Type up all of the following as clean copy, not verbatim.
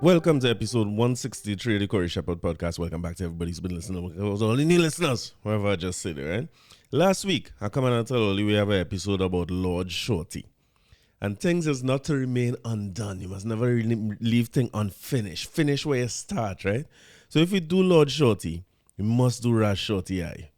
Welcome to episode 163 of the Corey Shepherd podcast. Welcome back to everybody who's been listening. All the new listeners, whoever I just said it, right? Last week, I come and tell you we have an episode about Lord Shorty. And things is not to remain undone. You must never really leave things unfinished. Finish where you start, right? So if you do Lord Shorty, you must do Rat Shorty I.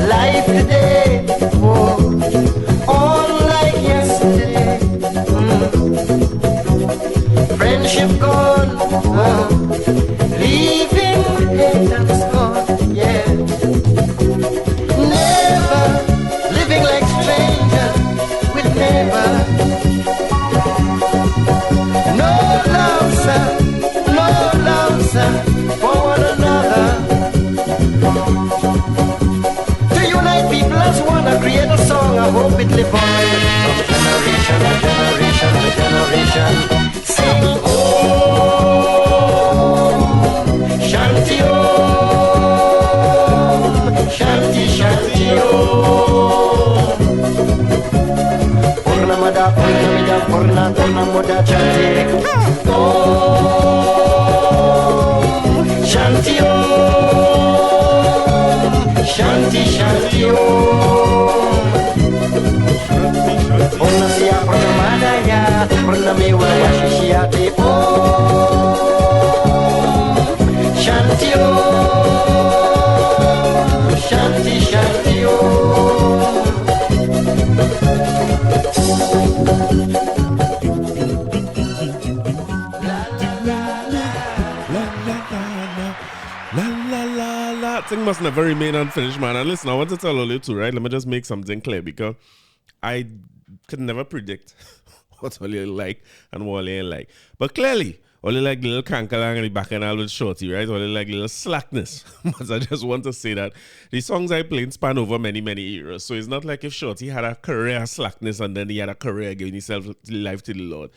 Life today, oh, all like yesterday. Friendship gone, leaving hate and scorn, yeah. Never living like strangers with neighbors. No love, sir, for one another. To unite people as one and create a song, I hope it live on from generation to generation to generation. Sing Shanti Shanti Shanti Purnamada Purnamida Purna Purnamuda Chanti Shanti Shanti Shanti Purnamya Purnamadaya Purnamiwa Yashishiyati Shanti Shanti Shanti Thing must never remain unfinished, man. And listen, I want to tell all you too, right? Let me just make something clear because I could never predict what all you like and what you ain't like. But clearly, all you like little cankalang in the back and all with Shorty, right? All you like little slackness. But I just want to say that the songs I played span over many, many eras. So it's not like if Shorty had a career slackness and then he had a career giving himself life to the Lord.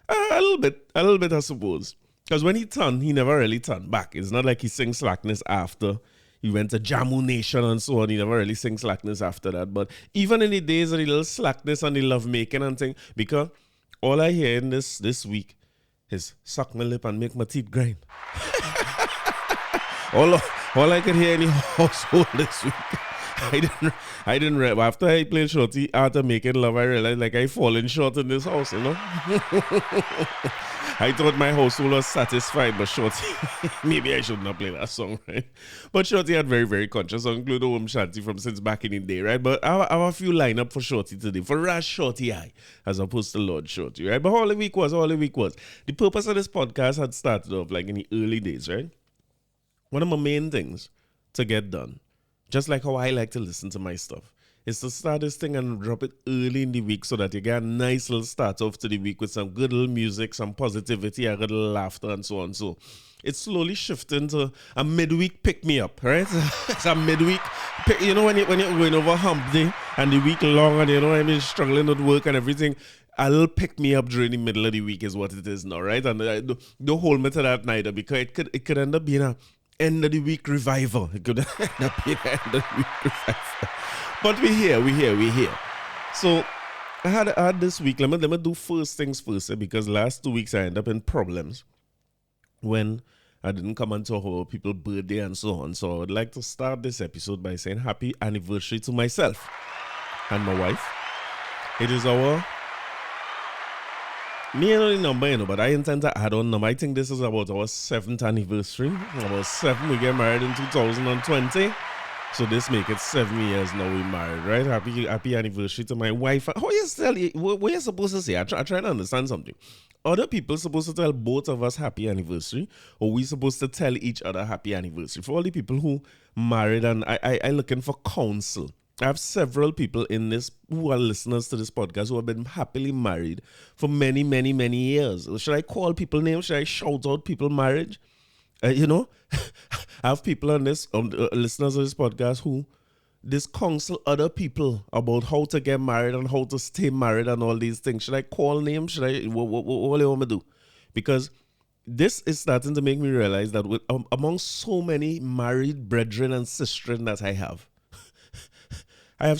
A little bit, I suppose. Because when he turned, he never really turned back. It's not like he sings slackness after he went to Jammu Nation and so on. He never really sings slackness after that. But even in the days of the little slackness and the love making and thing, because all I hear in this week is suck my lip and make my teeth grind. all I could hear in the household this week. I didn't rap. After I played Shorty after making love, I realized like I fallen short in this house, you know. I thought my household was satisfied, but Shorty, maybe I should not play that song, right? But Shorty had very, very conscious, including Om Shanti from since back in the day, right? But I have a few lineup for Shorty today, for Rat Shorty I, as opposed to Lord Shorty, right? But all the week was. The purpose of this podcast had started off like in the early days, right? One of my main things to get done, just like how I like to listen to my stuff, is to start this thing and drop it early in the week so that you get a nice little start off to the week with some good little music, some positivity, a little laughter, and so on. So it's slowly shifting to a midweek pick-me-up, right? It's a midweek pick. You know, when you're going over hump day and the week long and, you know, I mean, struggling with work and everything, a little pick-me-up during the middle of the week is what it is now, right? And don't hold me to that neither, because it could end up being a end of the week revival. It could end up being an end of the week revival. But we're here. So I had this week. Let me do first things first, because last 2 weeks I ended up in problems when I didn't come onto our people's birthday and so on. So I would like to start this episode by saying happy anniversary to myself and my wife. It is me and the number, you know, but I intend to add on number. I think this is about our 7th anniversary. About 7, we get married in 2020. So this make it 7 years now we married, right? Happy anniversary to my wife. How you tell you? What you supposed to say? I try to understand something. Other people supposed to tell both of us happy anniversary, or we supposed to tell each other happy anniversary? For all the people who married and I looking for counsel. I have several people in this who are listeners to this podcast who have been happily married for many, many, many years. Should I call people names? Should I shout out people marriage? You know, I have people on this, listeners of this podcast who counsel other people about how to get married and how to stay married and all these things. Should I call names? Should I, what do you want me to do? Because this is starting to make me realize that among so many married brethren and sistren that I have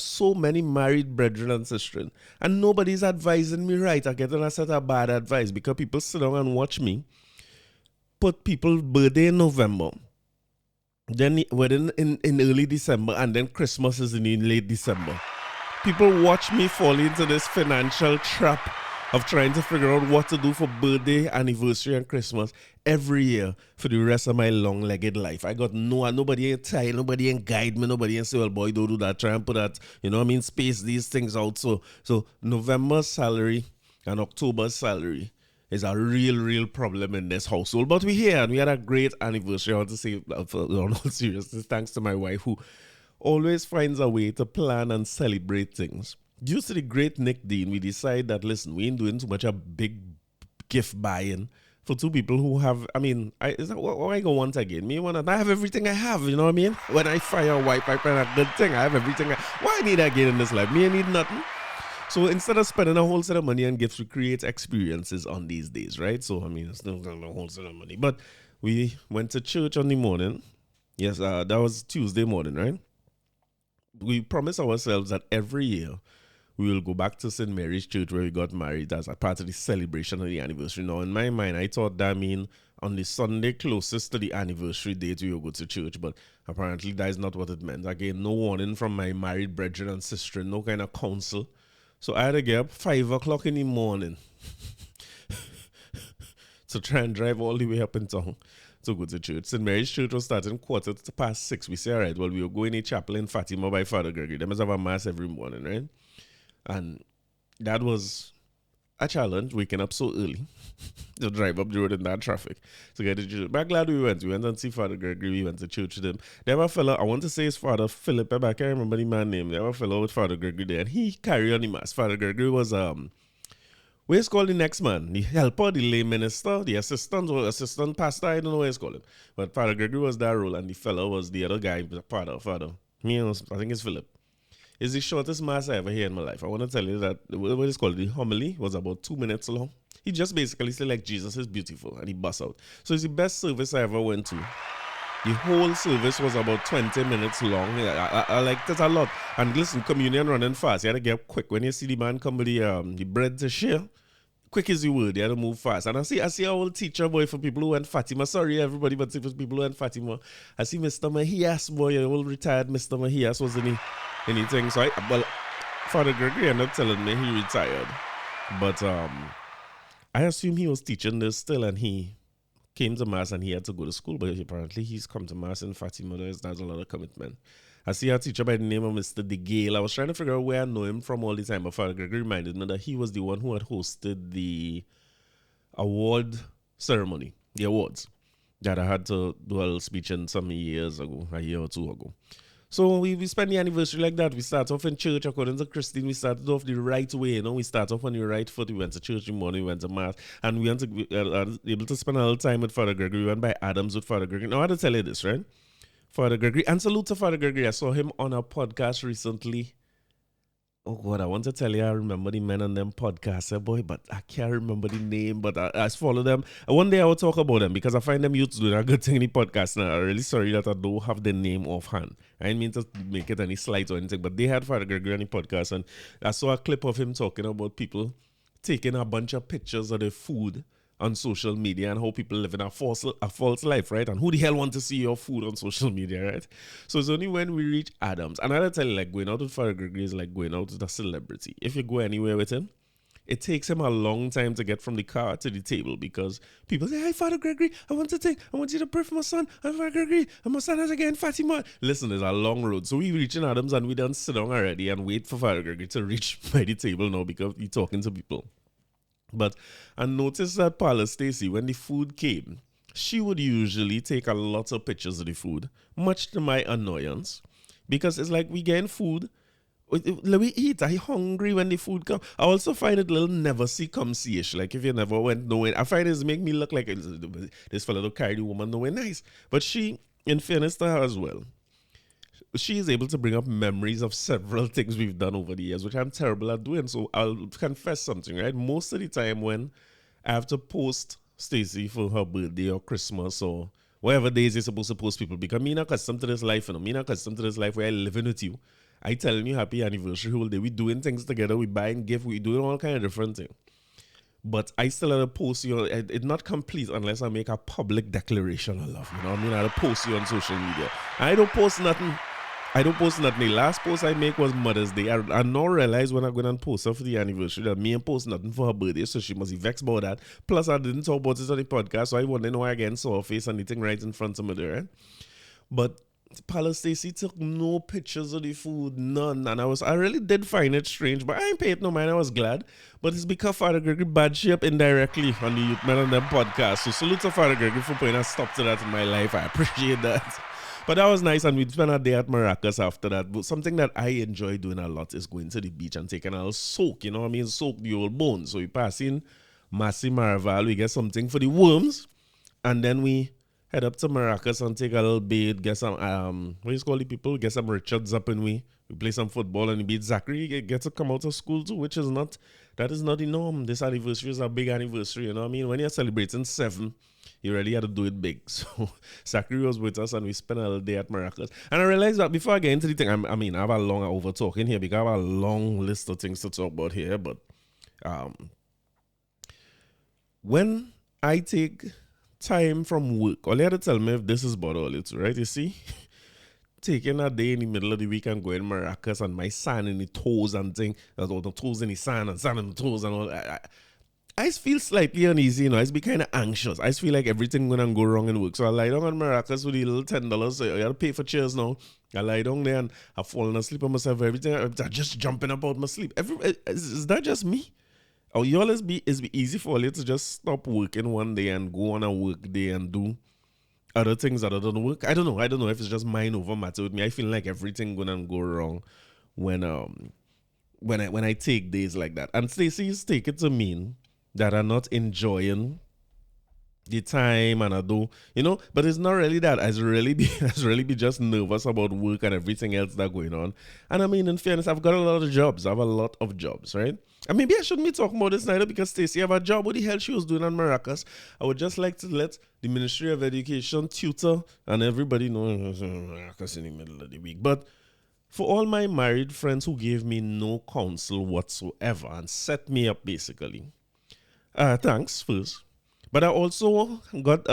so many married brethren and sistren, and nobody's advising me right. I'm getting a set of bad advice because people sit down and watch me put people's birthday in November, then wedding in early December, and then Christmas is in late December. People watch me fall into this financial trap of trying to figure out what to do for birthday, anniversary, and Christmas every year for the rest of my long-legged life. I got nobody ain't tell, nobody ain't guide me, nobody ain't say, well, boy, don't do that, try and put that, space these things out. So November's salary and October's salary is a real problem in this household. But we're here, and we had a great anniversary. I want to say, for all seriousness, thanks to my wife, who always finds a way to plan and celebrate things. Due to the great Nick Dean, we decide that, listen, we ain't doing too much a big gift buying for two people who have, is that what I go want again? I have everything I have, you know what I mean? When I fire a wife, I find a good thing. I have everything. Why I need again in this life? Me, I need nothing. So instead of spending a whole set of money on gifts, we create experiences on these days, right? So, it's not a whole set of money. But we went to church on the morning. Yes, that was Tuesday morning, right? We promised ourselves that every year, we will go back to St. Mary's Church where we got married as a part of the celebration of the anniversary. Now, in my mind, I thought that on the Sunday closest to the anniversary date, we will go to church, but apparently that is not what it meant. Again, no warning from my married brethren and sister, no kind of counsel. So I had to get up 5 o'clock in the morning to try and drive all the way up in town to go to church. St. Mary's Church was starting 6:15. We say, all right, well, we will go in a chapel in Fatima by Father Gregory. They must have a mass every morning, right? And that was a challenge, waking up so early to drive up the road in that traffic to get to church. But I'm glad we went. We went and see Father Gregory. We went to church with him. There was a fellow, I want to say his father, Philip, but I can't remember the man's name. There was a fellow with Father Gregory there, and he carried on the mass. Father Gregory was, what is called the next man? The helper, the lay minister, the assistant, or assistant pastor, I don't know what it's called. But Father Gregory was that role, and the fellow was the other guy, father. I think it's Philip. It's the shortest mass I ever heard in my life. I want to tell you that what is called the homily was about 2 minutes long. He just basically said, like, Jesus is beautiful, and he bust out. So it's the best service I ever went to. The whole service was about 20 minutes long. I like that a lot. And listen, communion running fast. You had to get up quick. When you see the man come with the bread to share, quick is the word. You had to move fast. And I see our old teacher boy for people who went Fatima. Sorry, everybody, but for people who went Fatima. I see Mr. Mahias, boy, an old retired Mr. Mahias was anything. So Father Gregory ended up telling me he retired. But I assume he was teaching this still, and he came to mass and he had to go to school, but apparently he's come to mass in Fatima. There's a lot of commitment. I see a teacher by the name of Mr. DeGale. I was trying to figure out where I know him from all the time, but Father Gregory reminded me that he was the one who had hosted the award ceremony, the awards, that I had to do a little speech in some years ago, a year or two ago. So we spent the anniversary like that. We start off in church according to Christine. We started off the right way, We start off on the right foot. We went to church in the morning, we went to mass, and we were able to spend a little time with Father Gregory. We went by Adams with Father Gregory. Now I had to tell you this, right? Father Gregory, and salute to Father Gregory. I saw him on a podcast recently. Oh God, I want to tell you, I remember the men on them podcasts, boy, but I can't remember the name, but I follow them. One day I will talk about them because I find them youths doing a good thing in the podcast now. I'm really sorry that I don't have the name offhand. I didn't mean to make it any slight or anything, but they had Father Gregory on the podcast, and I saw a clip of him talking about people taking a bunch of pictures of their food on social media and how people live in a false life, right? And who the hell want to see your food on social media, right? So it's only when we reach Adams. And I'll tell you, like, going out with Father Gregory is like going out with a celebrity. If you go anywhere with him, it takes him a long time to get from the car to the table because people say, "Hey, Father Gregory, I want you to pray for my son. I'm Father Gregory, and my son is again Fatima." Listen, there's a long road. So we reach in Adams and we done sit down already and wait for Father Gregory to reach by the table now because he's talking to people. But I noticed that Paula Stacy, when the food came, she would usually take a lot of pictures of the food, much to my annoyance, because it's like we getting food, we eat. I hungry when the food come. I also find it a little never see come see-ish. Like if you never went nowhere, I find it make me look like this fellow don't carry the woman nowhere nice. But she in fairness to her as well, she is able to bring up memories of several things we've done over the years, which I'm terrible at doing. So I'll confess something, right? Most of the time when I have to post Stacey for her birthday or Christmas or whatever days you're supposed to post people, because me not accustomed to this life, me not accustomed to this life where I living with you. I telling you happy anniversary whole day. We doing things together, we buying gifts, we doing all kind of different things. But I still have to post you. It's not complete unless I make a public declaration of love. You know what I mean? I have to post you on social media. I don't post nothing. The last post I make was Mother's Day. I now realize when I go and post her for the anniversary that me and post nothing for her birthday, so she must be vexed about that. Plus, I didn't talk about it on the podcast, so I wouldn't know I again saw her face and anything right in front of me there. Right? But Pala Stacey took no pictures of the food, none. And I really did find it strange, but I ain't paid no mind. I was glad. But it's because Father Gregory bad shape indirectly on the Youth Men and Them podcast. So salute to Father Gregory for putting a stop to that in my life. I appreciate that. But that was nice, and we'd spend a day at Maracas after that. But something that I enjoy doing a lot is going to the beach and taking a little soak, you know what I mean? Soak the old bones. So we pass in Massy Maraval, we get something for the worms, and then we head up to Maracas and take a little bathe, get some, what do you call the people? Get some Richards up, and we play some football and we beat Zachary. Get to come out of school too, that is not the norm. This anniversary is a big anniversary, you know what I mean? When you're celebrating 7, you really had to do it big. So Zachary was with us and we spent a little day at Maracas. And I realized that before I get into the thing, I have a long over talking here because I have a long list of things to talk about here. But when I take time from work, all you have to tell me if this is about all it, right? You see? Taking a day in the middle of the week and going Maracas and my sand in the toes and thing, or the toes in the sand and sand in the toes and all that. I feel slightly uneasy, you know. I be kind of anxious. I feel like everything gonna go wrong in work. So I lie down on Maracas with the little $10. So I gotta pay for chairs now. I lie down there and I've fallen asleep on myself. Everything I'm just jumping up out my sleep. Is that just me? Or you always be easy for you to just stop working one day and go on a work day and do other things other than work? I don't know if it's just mind over matter with me. I feel like everything gonna go wrong when I take days like that. And Stacey's take it to mean that I'm not enjoying the time and I do, you know, but it's not really that. I really be just nervous about work and everything else that's going on. And I mean, in fairness, I've got a lot of jobs. I have a lot of jobs, right? And maybe I shouldn't be talking about this neither because Stacey have a job. What the hell she was doing on Maracas? I would just like to let the Ministry of Education tutor and everybody know Maracas in the middle of the week. But for all my married friends who gave me no counsel whatsoever and set me up basically, thanks first. But I also got,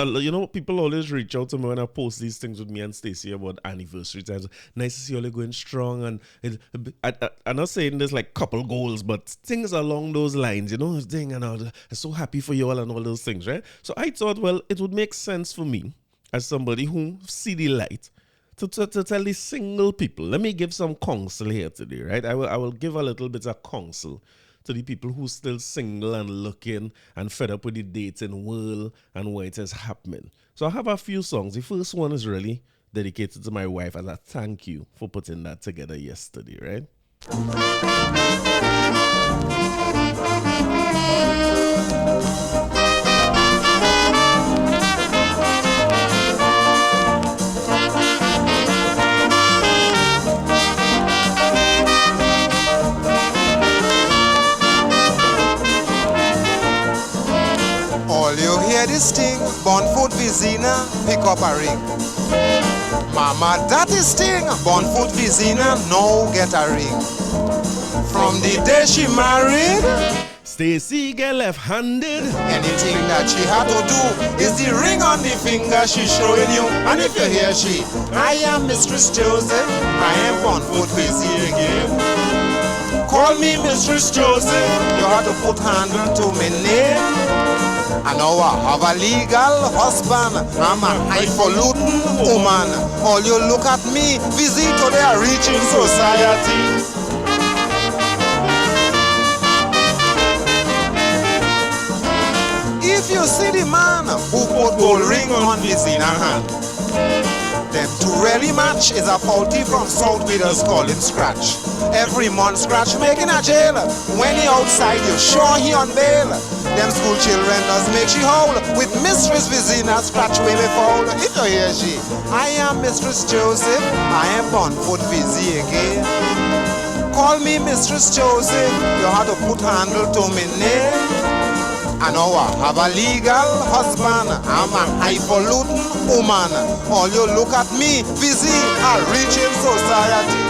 people always reach out to me when I post these things with me and Stacey about anniversary times. Nice to see you all going strong. And I'm not saying there's like couple goals, but things along those lines, you know, and I'm so happy for you all and all those things, right? So I thought, well, it would make sense for me as somebody who see the light to tell the single people. Let me give some counsel here today, right? I will give a little bit of counsel to the people who still single and looking and fed up with the dating world and what is happening. So I have a few songs. The first one is really dedicated to my wife as a thank you for putting that together yesterday, right? All you hear this thing, born food Vizina, pick up a ring. Mama, that is thing, born food Vizina, no get a ring. From the day she married, Stacey get left-handed. Anything that she had to do is the ring on the finger she's showing you. And if you hear she, I am Mistress Joseph, I am born food Vizina again. Call me Mistress Joseph, you have to put handle to my name. I know I have a legal husband, I'm a highfalutin woman. All you look at me, visit to their reaching society. If you see the man who put gold ring on his inner hand, them to really match is a faulty from South Widows calling scratch. Every month scratch making a jail. When he outside you sure he on bail. Them school children does make she howl with Mistress Vizina scratch baby foul. If you hear she, I am Mistress Joseph, I am on foot busy again. Call me Mistress Joseph, you have to put handle to me name. I know I have a legal husband, I'm a highfalutin woman. All you look at me, busy, I reach in society.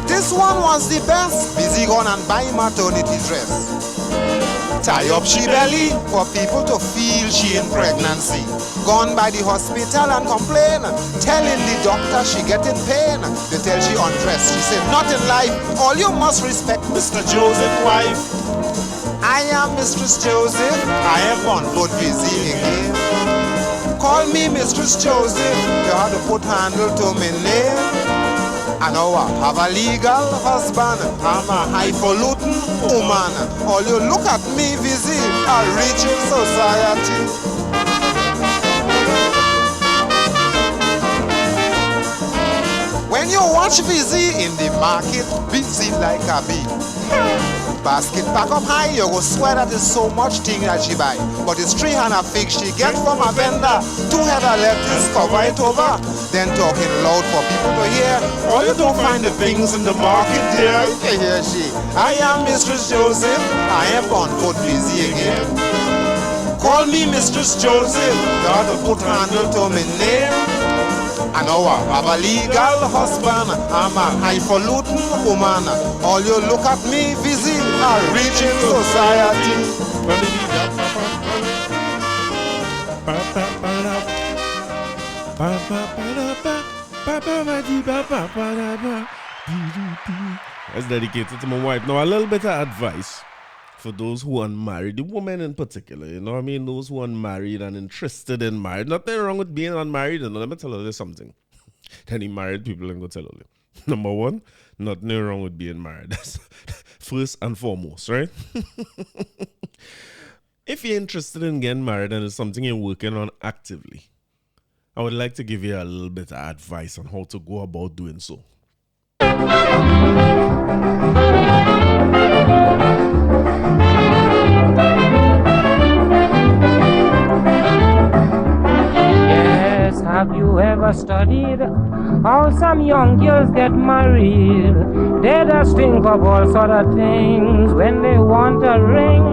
This one was the best, busy gone and buy maternity dress. Tie up she belly for people to feel she in pregnancy. Gone by the hospital and complain, telling the doctor she getting pain. They tell she undressed, she said not in life, all you must respect Mr. Joseph's wife. I am Mistress Joseph, I am on foot busy again. Call me Mistress Joseph, you have to put handle to me name. I know I have a legal husband, I'm a highfalutin woman. All you look at me busy, I reach in society. When you watch busy in the market, busy like a bee. Basket pack up high, you go swear that there's so much thing that she buy. But it's 300 figs she get from a vendor. 2 head of lettuce, cover it over. Then talking loud for people to hear. All you don't find the things in the market there. You hear she, I am Mistress Joseph, I am on foot busy again. Call me Mistress Joseph, you have to put handle to me name. I know I have a legal husband, I'm a highfalutin woman. All you look at me busy, I reach in society. That's dedicated to my wife. Now, a little bit of advice for those who are unmarried, the women in particular, you know what I mean? Those who are unmarried and interested in marriage. Nothing wrong with being unmarried. You know, let me tell you something. Any married people ain't gonna tell you. Number one, nothing wrong with being married. That's first and foremost, right? If you're interested in getting married and it's something you're working on actively, I would like to give you a little bit of advice on how to go about doing so. Have you ever studied how some young girls get married? They just think of all sort of things when they want a ring.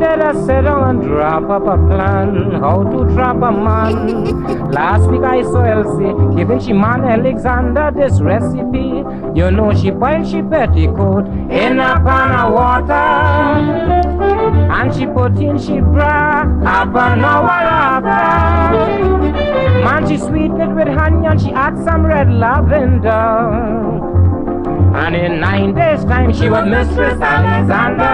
They just sit down and drop up a plan how to trap a man. Last week I saw Elsie giving she man Alexander this recipe. You know she boiled she petticoat in a pan of water, and she put in she bra half an hour after. Man, she sweetened it with honey and she add some red lavender. And in 9 days' time she was Mistress Alexander.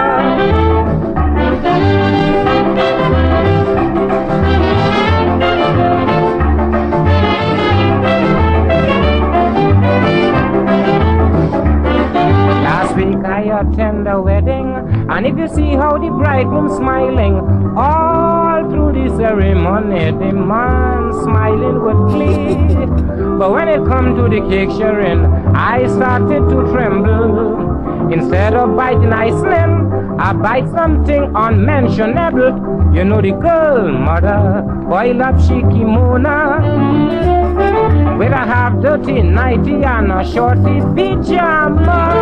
Last week I attend a wedding, and if you see how the bridegroom smiling all through the ceremony, the man smiling with glee. But when it come to the cake sharing, I started to tremble. Instead of biting I slim, I bite something unmentionable. You know the girl mother boil up she kimono with a half-dirty nightie and a shorty pyjama.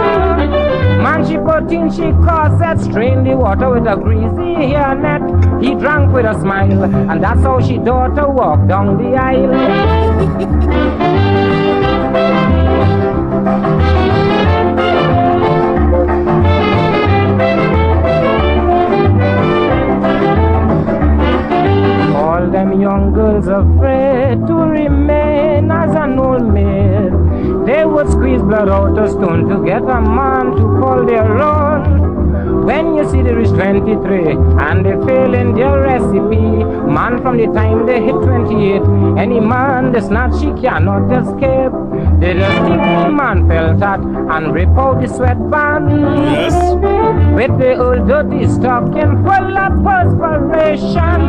Man, she put in she corset, strained the water with a greasy hairnet. He drank with a smile, and that's how she daughter walked down the aisle. All them young girls afraid to remain as an old maid. They would squeeze blood out a stone to get a man to call their own. When you see there is 23 and they fail in their recipe, man from the time they hit 28, any man that's not she cannot escape. They just think the man felt that and rip out the sweatband. Yes. With the old dirty stocking full of perspiration.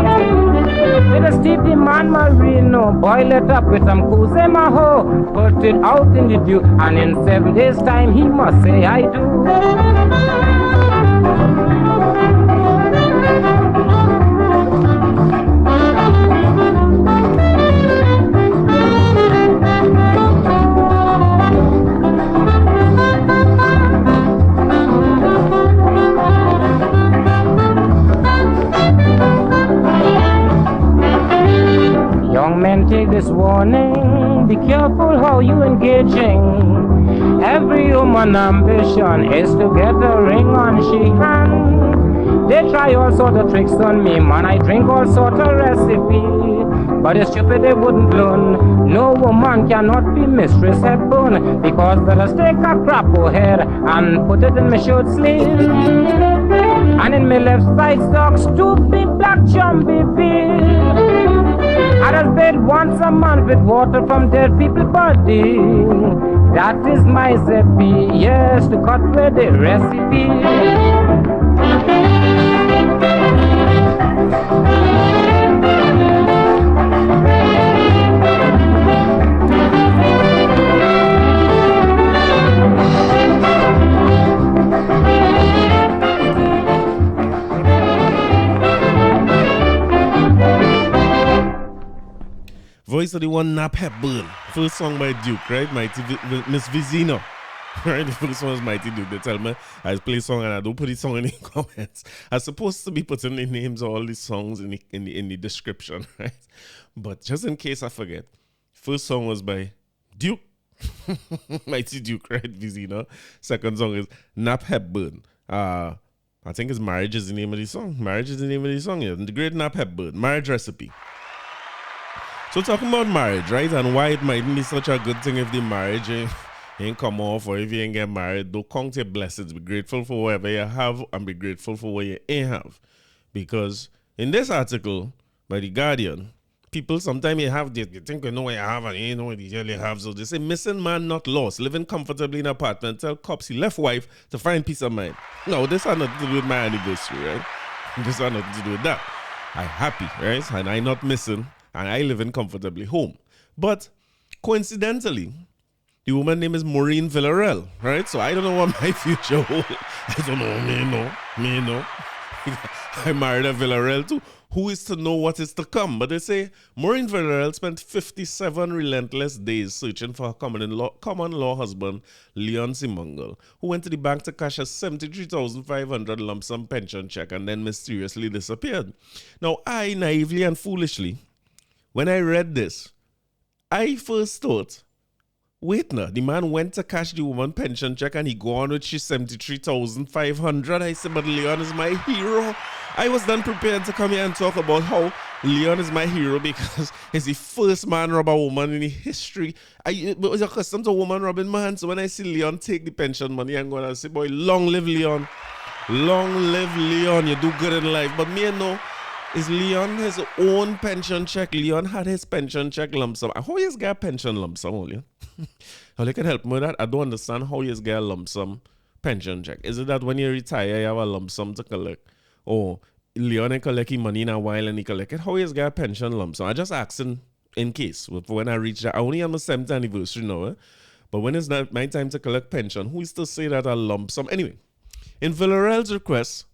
With a steep demand marino, boil it up with some maho, put it out in the dew, and in 7 days' time he must say I do. Young men, take this warning, be careful how you engaging. Every human ambition is to get a ring on she hand. They try all sort of tricks on me, man, I drink all sort of recipe. But it's stupid they wouldn't learn. No woman cannot be mistress headbone, because better stick a crap head and put it in my shirt sleeve. And in my left side socks, 2 big black jumpy feet. I just bathe once a month with water from dead people's body. That is my recipe, yes, to cut with the recipe. Voice of the one Nap Hepburn. First song by Duke, right? Mighty Miss Vizino. Right? The first one was Mighty Duke. They tell me I play song and I don't put the song in the comments. I'm supposed to be putting the names of all these songs in the description, right? But just in case I forget, first song was by Duke. Mighty Duke, right? Vizino. Second song is Nap Hepburn. I think it's Marriage is the name of the song. Marriage is the name of the song, yeah. The Great Nap Hepburn. Marriage Recipe. So talking about marriage, right, and why it mightn't be such a good thing if the marriage ain't come off, or if you ain't get married, don't count your blessings. Be grateful for whatever you have and be grateful for what you ain't have. Because in this article by The Guardian, people sometimes you think you know what you have and you ain't know what you really have. So they say missing man not lost, living comfortably in an apartment, tell cops he left wife to find peace of mind. No, this has nothing to do with my anniversary, right? This has nothing to do with that. I'm happy, right? And I'm not missing. And I live in comfortably home. But coincidentally, the woman's name is Maureen Villarreal, right? So I don't know what my future holds. I don't know, me know. I married a Villarreal too. Who is to know what is to come? But they say Maureen Villarreal spent 57 relentless days searching for her common law husband, Leon Seemungal, who went to the bank to cash a $73,500 lump sum pension check and then mysteriously disappeared. Now, I naively and foolishly, when I read this, I first thought, wait now, the man went to cash the woman pension check and he go on with his 73,500. I said, but Leon is my hero. I was then prepared to come here and talk about how Leon is my hero because he's the first man rob a woman in the history. I was accustomed to woman robbing man. So when I see Leon take the pension money, I'm going to say, boy, long live Leon. Long live Leon. You do good in life. But me, I know. Is Leon his own pension check? Leon had his pension check lump sum. How you get a pension lump sum, Leon? How you can help me with that? I don't understand how you get a lump sum pension check. Is it that when you retire, you have a lump sum to collect? Or Leon ain't collect his money in a while and he collect it? How you get a pension lump sum? I just asking in case. For when I reach that, I only have my 7th anniversary now. But when it's not my time to collect pension, who is to say that a lump sum? Anyway, in Villarreal's quest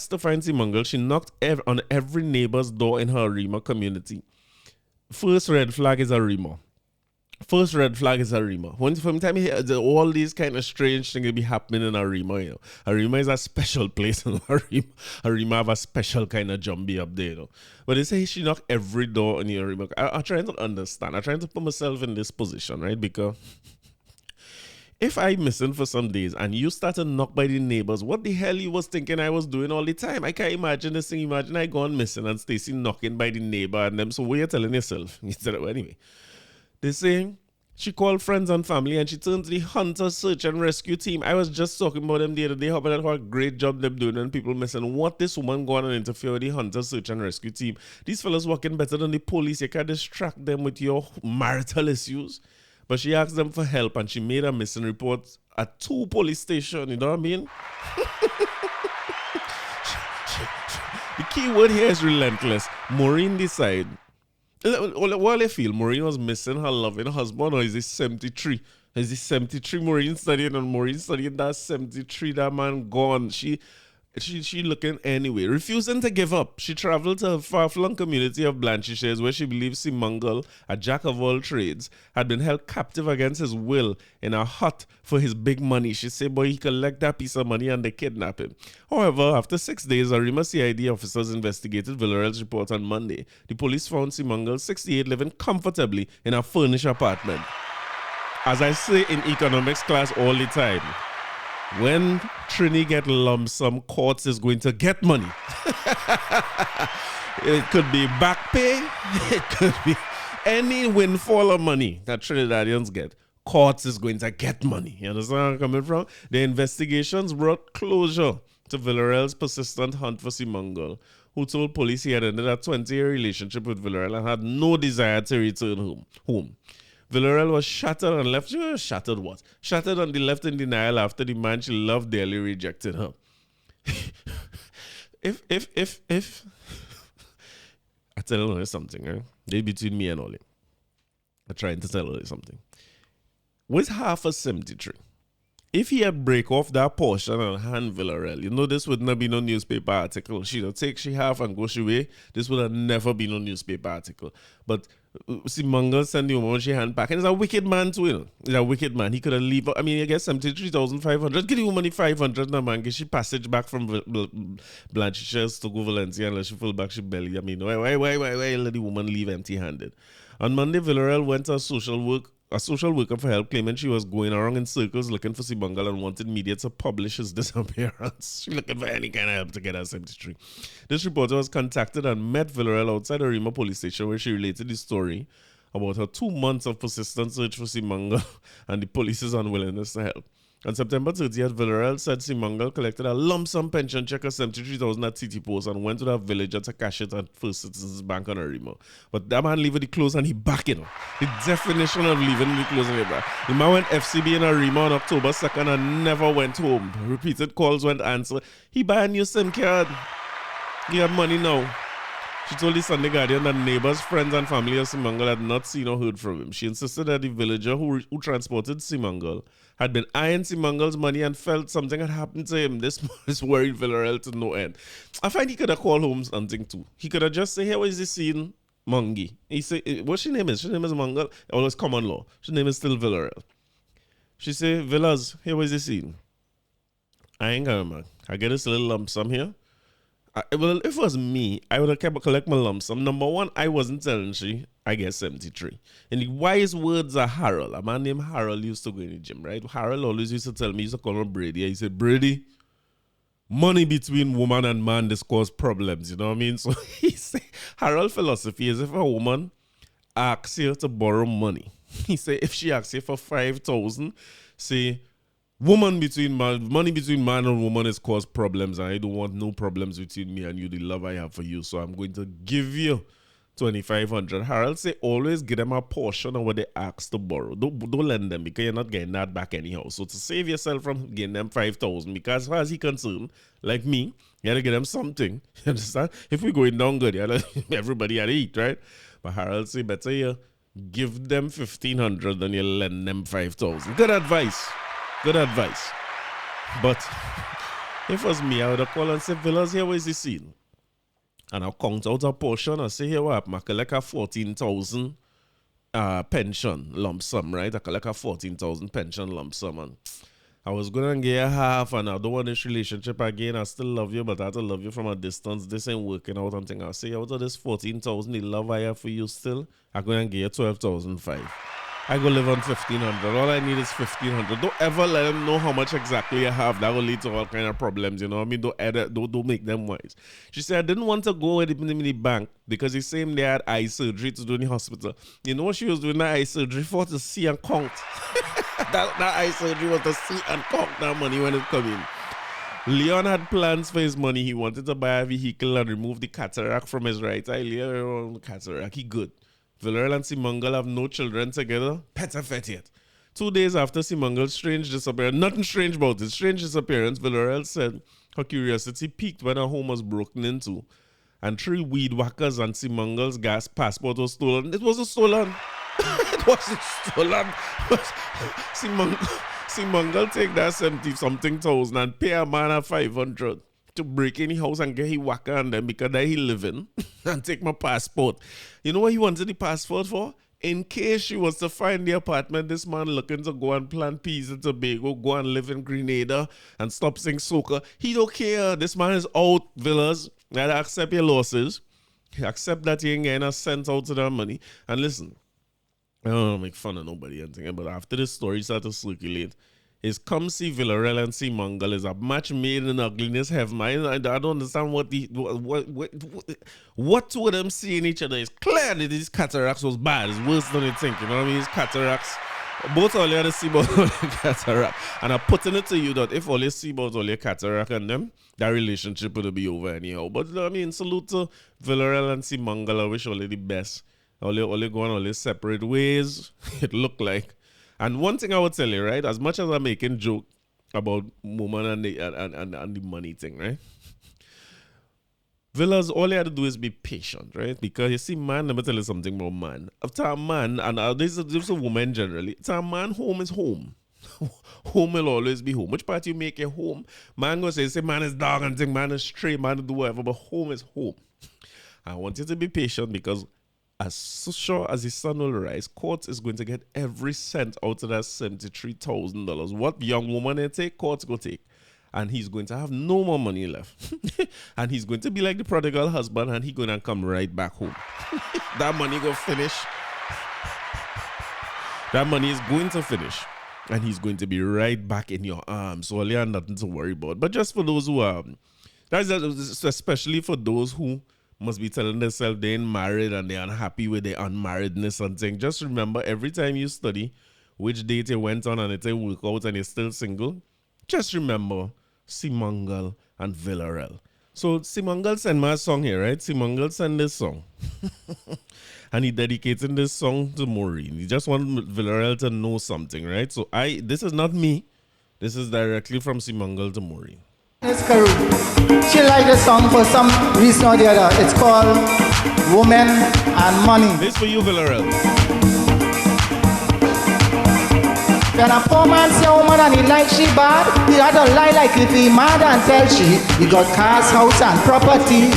to find Seemungal, she knocked on every neighbor's door in her Arima community. First red flag is Arima. When from time you hear all these kind of strange things be happening in Arima, you know. Arima is a special place in Arima. Arima have a special kind of jumbie up there, you know. But they say she knocked every door in the Arima. I'm trying to understand. I'm trying to put myself in this position, right? Because if I'm missing for some days and you start to knock by the neighbors, what the hell you was thinking I was doing all the time? I can't imagine this thing. Imagine I gone missing and Stacy knocking by the neighbor and them. So what you telling yourself? You said, well, anyway. They say she called friends and family and she turned to the hunter search and rescue team. I was just talking about them the other day, how a great job they're doing and people missing. What this woman going and interfere with the hunter search and rescue team? These fellas working better than the police. You can't distract them with your marital issues. But she asked them for help and she made a missing report at 2 police stations. You know what I mean? The key word here is relentless. Maureen decide. While I feel Maureen was missing her loving husband, or is it 73? Is it 73 Maureen studying, and Maureen studying that 73, that man gone. She looking anyway, refusing to give up. She traveled to a far-flung community of Blanchishes where she believes Seemungal, a jack of all trades, had been held captive against his will in a hut for his big money. She said, boy, he collect that piece of money and they kidnap him. However, after 6 days, Arima CID officers investigated Villarreal's report on Monday. The police found Seemungal, 68, living comfortably in a furnished apartment. As I say in economics class all the time, when Trini get lump sum, courts is going to get money. It could be back pay. It could be any windfall of money that Trinidadians get. Courts is going to get money. You understand where I'm coming from? The investigations brought closure to Villarreal's persistent hunt for Seemungal, who told police he had ended a 20-year relationship with Villarreal and had no desire to return home. Villarreal was shattered and left. Shattered what? Shattered and left in denial after the man she loved dearly rejected her. if I tell you something, right? They between me and Ollie. I'm trying to tell you something. With half a 73, if he had break off that portion and hand Villarreal, you know this would not be no newspaper article. She'd take she half and go she way. This would have never been no newspaper article. But Seemungal send the woman she hand back, and he's a wicked man too, you know. He's a wicked man. He could have leave. I mean, I guess 73,500. Give the woman the 500 now, man. Get she passage back from Blanchishes to go Valencia unless she full back she belly. I mean, why let the woman leave empty-handed? On Monday, Villarreal went to a social worker for help, claiming she was going around in circles looking for Seemungal and wanted media to publish his disappearance. She looking for any kind of help to get her 73. This reporter was contacted and met Villarreal outside Arima police station, where she related the story about her 2 months of persistent search for Seemungal and the police's unwillingness to help. On September 30th, Villarreal said Seemungal collected a lump sum pension check of 73,000 at TT Post and went to that villager to cash it at First Citizens Bank on Arima. But that man leaving the clothes and he back in. The definition of leaving the clothes and he back. The man went FCB in Arima on October 2nd and never went home. Repeated calls went answered. He buy a new SIM card. He have money now. She told the Sunday Guardian that neighbours, friends and family of Seemungal had not seen or heard from him. She insisted that the villager who transported Seemungal had been eyeing Seemungal's money and felt something had happened to him. This worried Villarreal to no end. I find he could have called home something too. He could have just said, "Here, what is this scene? Mungi." He said, "What's your name is? Your name is Mungal." Oh, it's common law. Her name is still Villarreal. She said, "Villas, here, what is this scene? I ain't going, man. I get this little lump sum here. Well, if it was me, I would have kept collect my lump sum. Number one, I wasn't telling she, I get 73. And the wise words are Harold. A man named Harold used to go in the gym, right? Harold always used to tell me, he used to call him Brady. He said, Brady, money between woman and man, this cause problems, you know what I mean? So he said, Harold's philosophy is if a woman asks you to borrow money, he said, if she asks you for 5,000, say, money between man and woman has caused problems, and I don't want no problems between me and you, the love I have for you, so I'm going to give you 2,500. Harold say always give them a portion of what they ask to borrow. Don't lend them because you're not getting that back anyhow. So to save yourself from getting them 5,000, because as far as he concerned, like me, you gotta get them something. You understand? If we're going down good, everybody had to eat, right? But Harold say better you give them 1,500 than you lend them 5,000. Good advice. Good advice. But if it was me, I would have called and said, Villas, here, where's the scene? And I'll count out a portion and say, here, what happened? I collect a 14,000 pension lump sum, right? I collect a 14,000 pension lump sum. And I was going to get half, and I don't want this relationship again. I still love you, but I have to love you from a distance. This ain't working out. And I'll say, out of this 14,000, the love I have for you still, I'm going to get you 12,500. I go live on 1,500. All I need is 1,500. Don't ever let them know how much exactly I have. That will lead to all kind of problems, you know what I mean? Don't make them wise. She said, I didn't want to go with him in the bank because he said they had eye surgery to do in the hospital. You know what she was doing that eye surgery for? To see and count. that eye surgery was to see and count that money when it come in. Leon had plans for his money. He wanted to buy a vehicle and remove the cataract from his right eye. Leon, cataract, he good. Villarreal and Seemungal have no children together. Better fet yet. 2 days after Seemungal's strange disappearance, nothing strange about it, strange disappearance, Villarreal said her curiosity peaked when her home was broken into and 3 weed whackers and Seemungal's gas passport was stolen. It wasn't stolen. It wasn't stolen. Seemungal take that 70-something thousand and pay a man a 500 to break in his house and get his whacker and then because there he living and take my passport. You know what he wanted the passport for? In case she was to find the apartment, this man looking to go and plant peas in Tobago, go and live in Grenada and stop sing soca. He don't care. This man is out, villas. That accept your losses. Accept that you ain't getting a cent out of that money. And listen, I don't make fun of nobody and thing, but after this story started to circulate, is come see Villarreal and Seemungal is a match made in ugliness heaven. I don't understand what two of them seeing each other. It's clear that these cataracts was bad. It's worse than you think. You know what I mean? It's cataracts. Both all you see about all the cataract. And I'm putting it to you that if all you see about all your cataract and them, that relationship would be over anyhow. But I mean, salute to Villarreal and Seemungal. I wish all the best. All you going all these separate ways. It looked like. And one thing I would tell you, right, as much as I'm making joke about woman and the money thing, right? Villas, all you have to do is be patient, right? Because you see, man, let me tell you something about man. After a man, and this is a woman generally, after a man, home is home. Home will always be home. Which part you make your home? Man goes say man is dog and thing, man is straight, man do whatever, but home is home. I want you to be patient because as sure as his son will rise, court is going to get every cent out of that $73,000. What young woman they take, court's go take. And he's going to have no more money left. And he's going to be like the prodigal husband and he's going to come right back home. That money go finish. That money is going to finish. And he's going to be right back in your arms. So you have nothing to worry about. But just for those who are, that's especially for those who must be telling themselves they ain't married and they're unhappy with their unmarriedness and things. Just remember, every time you study which date you went on and it didn't work out and you're still single, just remember Seemungal and Villarreal. So Seemungal sent my song here, right? Seemungal sent this song. And he dedicated this song to Maureen. He just wanted Villarreal to know something, right? So this is not me. This is directly from Seemungal to Maureen. It's Karu. She liked the song for some reason or the other. It's called Woman and Money. This for you, Villarreal. When a poor man see a woman and he like she bad, he had to lie like if he mad and tell she he got cars, house and property.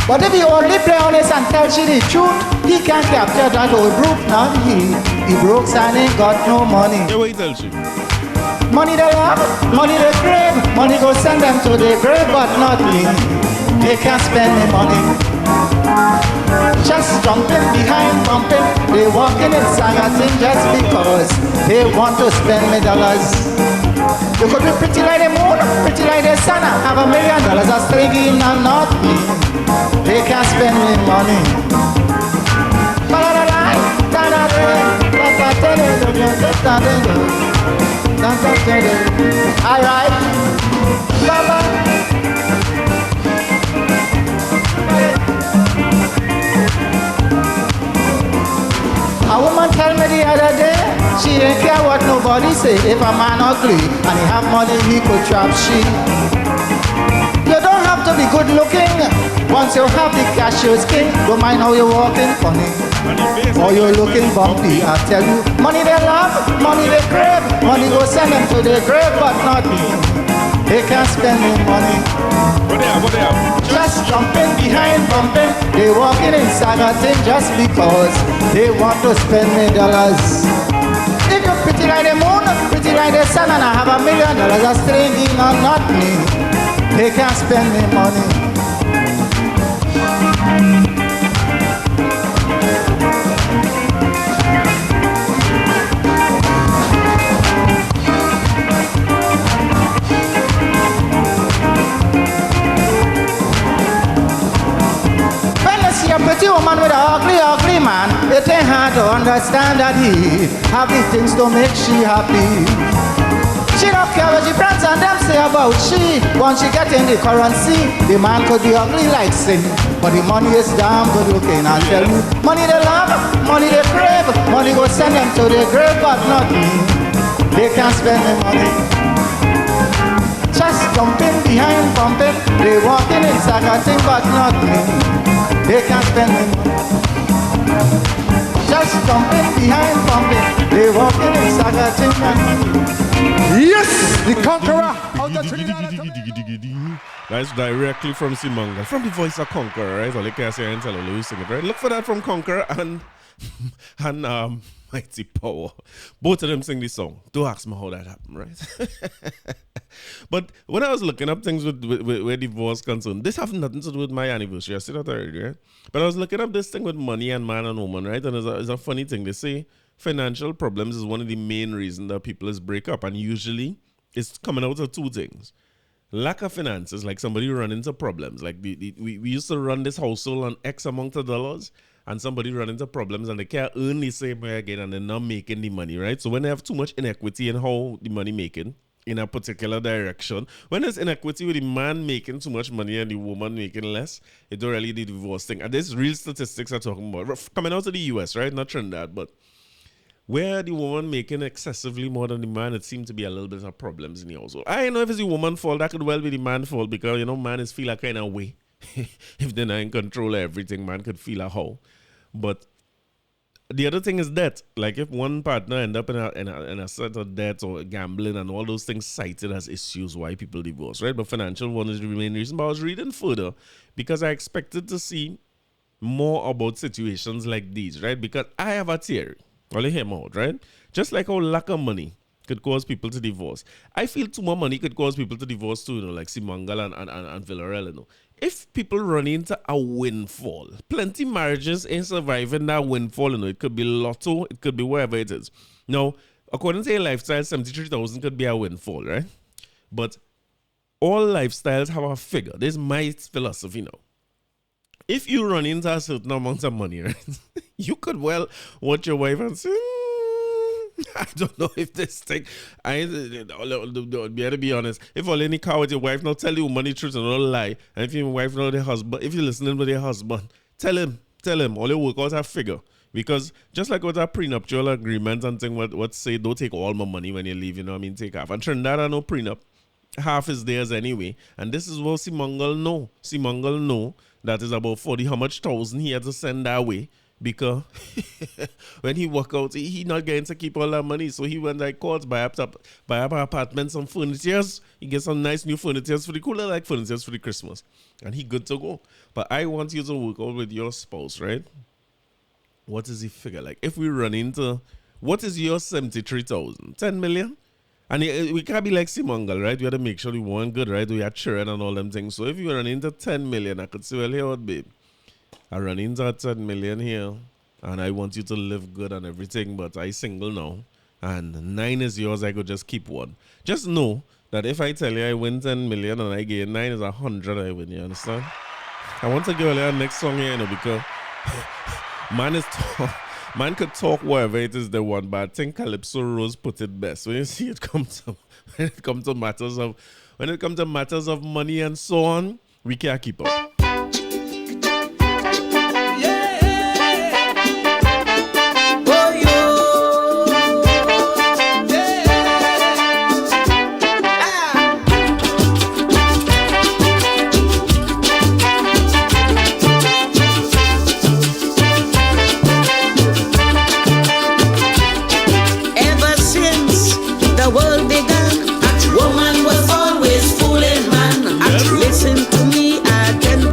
But if he only play honest and tell she the truth, he can't capture that old brook, not he. He broke and ain't got no money. Yeah, what he tells you? Money they love, money they crave, money go send them to the grave, but not me. They can't spend the money. Just jumping behind pumping, they walking in sagating just because they want to spend me dollars. You could be pretty like the moon, pretty like the sun, have $1 million a stringing and not me. They can't spend me money. Alright, Baba. A woman tell me the other day, she ain't care what nobody say. If a man ugly and he have money, he could trap she. You don't have to be good looking. Once you have the cashier's king, don't mind how you're walking funny. Or you're looking bumpy, I tell you. Money they love, money they crave. Money go send them to the grave, but not me. They can't spend me money. What they have? Just jumping behind bumping. They walking in sagating just because they want to spend me dollars. If you're pretty like the moon, pretty like the sun, and I have $1 million a stringing on, not me. They can't spend me money. A pretty woman with an ugly man, it ain't hard to understand that he have the things to make she happy. She don't care what she friends and them say about she. Once she get in the currency, the man could be ugly like sin, but the money is damn good looking. I tell you, money they love, money they crave, money go send them to the grave, but not me. They can't spend the money. Just jumping behind pumping, they walking in Sagating, but not me. They can't spend me money. Just thumping behind pumping. They walking in Sagating and Yes, the conqueror out of Trinidad. That's directly from Seemungal, from the voice of Conqueror, right? All you can say and tell all you sing it, right? Look for that from Conqueror and Mighty Power. Both of them sing this song. Don't ask me how that happened, right? But when I was looking up things with divorce concerned, this have nothing to do with my anniversary. I said that already, right? But I was looking up this thing with money and man and woman, right? And it's a funny thing. They say financial problems is one of the main reasons that people is break up. And usually it's coming out of two things. Lack of finances, like somebody run into problems. Like we used to run this household on X amount of dollars, and somebody run into problems and they can't earn the same way again and they're not making the money, right? So when they have too much inequity in how the money making in a particular direction, when there's inequity with the man making too much money and the woman making less, it don't really the divorce thing. And there's real statistics I'm talking about. Coming out of the US, right? Not Trinidad, but where the woman making excessively more than the man, it seems to be a little bit of problems in the household. I don't know if it's the woman's fault. That could well be the man's fault because, you know, man is feel a kind of way. If they're not in control of everything, man could feel a how. But the other thing is debt. Like if one partner end up in a set of debt or gambling and all those things cited as issues why people divorce, right? But financial one is the main reason. But I was reading further because I expected to see more about situations like these, right? Because I have a theory. Well, you hear me out, right? Just like how lack of money could cause people to divorce, I feel too much money could cause people to divorce too, you know, like Seemungal and Villarreal, you know. If people run into a windfall, plenty marriages ain't surviving that windfall, you know. It could be lotto, it could be wherever it is. Now, according to your lifestyle, 73,000 could be a windfall, right? But all lifestyles have a figure. This is my philosophy now. If you run into a certain amount of money, right, you could well watch your wife and say, I don't know if this thing, to be honest, if all any car with your wife, now tell you money truth and don't lie. And if your wife know their husband, if you're listening with your husband, tell him, all your work out a figure. Because just like with our prenuptial agreement and thing, what say, don't take all my money when you leave, you know what I mean, take half. And Trinidad, I know prenup. Half is theirs anyway. And this is what Seemungal know. Seemungal know that is about 40 how much thousand he had to send that way. Because when he walk out, he not getting to keep all that money. So he went like courts, buy up apartment, some furnitures. He get some nice new furnitures for the cooler, like furnitures for the Christmas. And he good to go. But I want you to work out with your spouse, right? What is the figure? Like if we run into, what is your 73,000? 10 million? And we can't be like Seemungal, right? We have to make sure we want good, right? We have children and all them things. So if you run into 10 million, I could say, well, here what, babe? I run into 10 million here, and I want you to live good and everything, but I single now, and 9 is yours, I could just keep 1. Just know that if I tell you I win 10 million and I gain 9 is 100, I win, you understand? I want to give you the next song here, you know, because man could talk whatever it is they want, but I think Calypso Rose put it best. When you see it come to matters of money and so on, we can't keep up. Woman was always fooling man. Listen to me, I can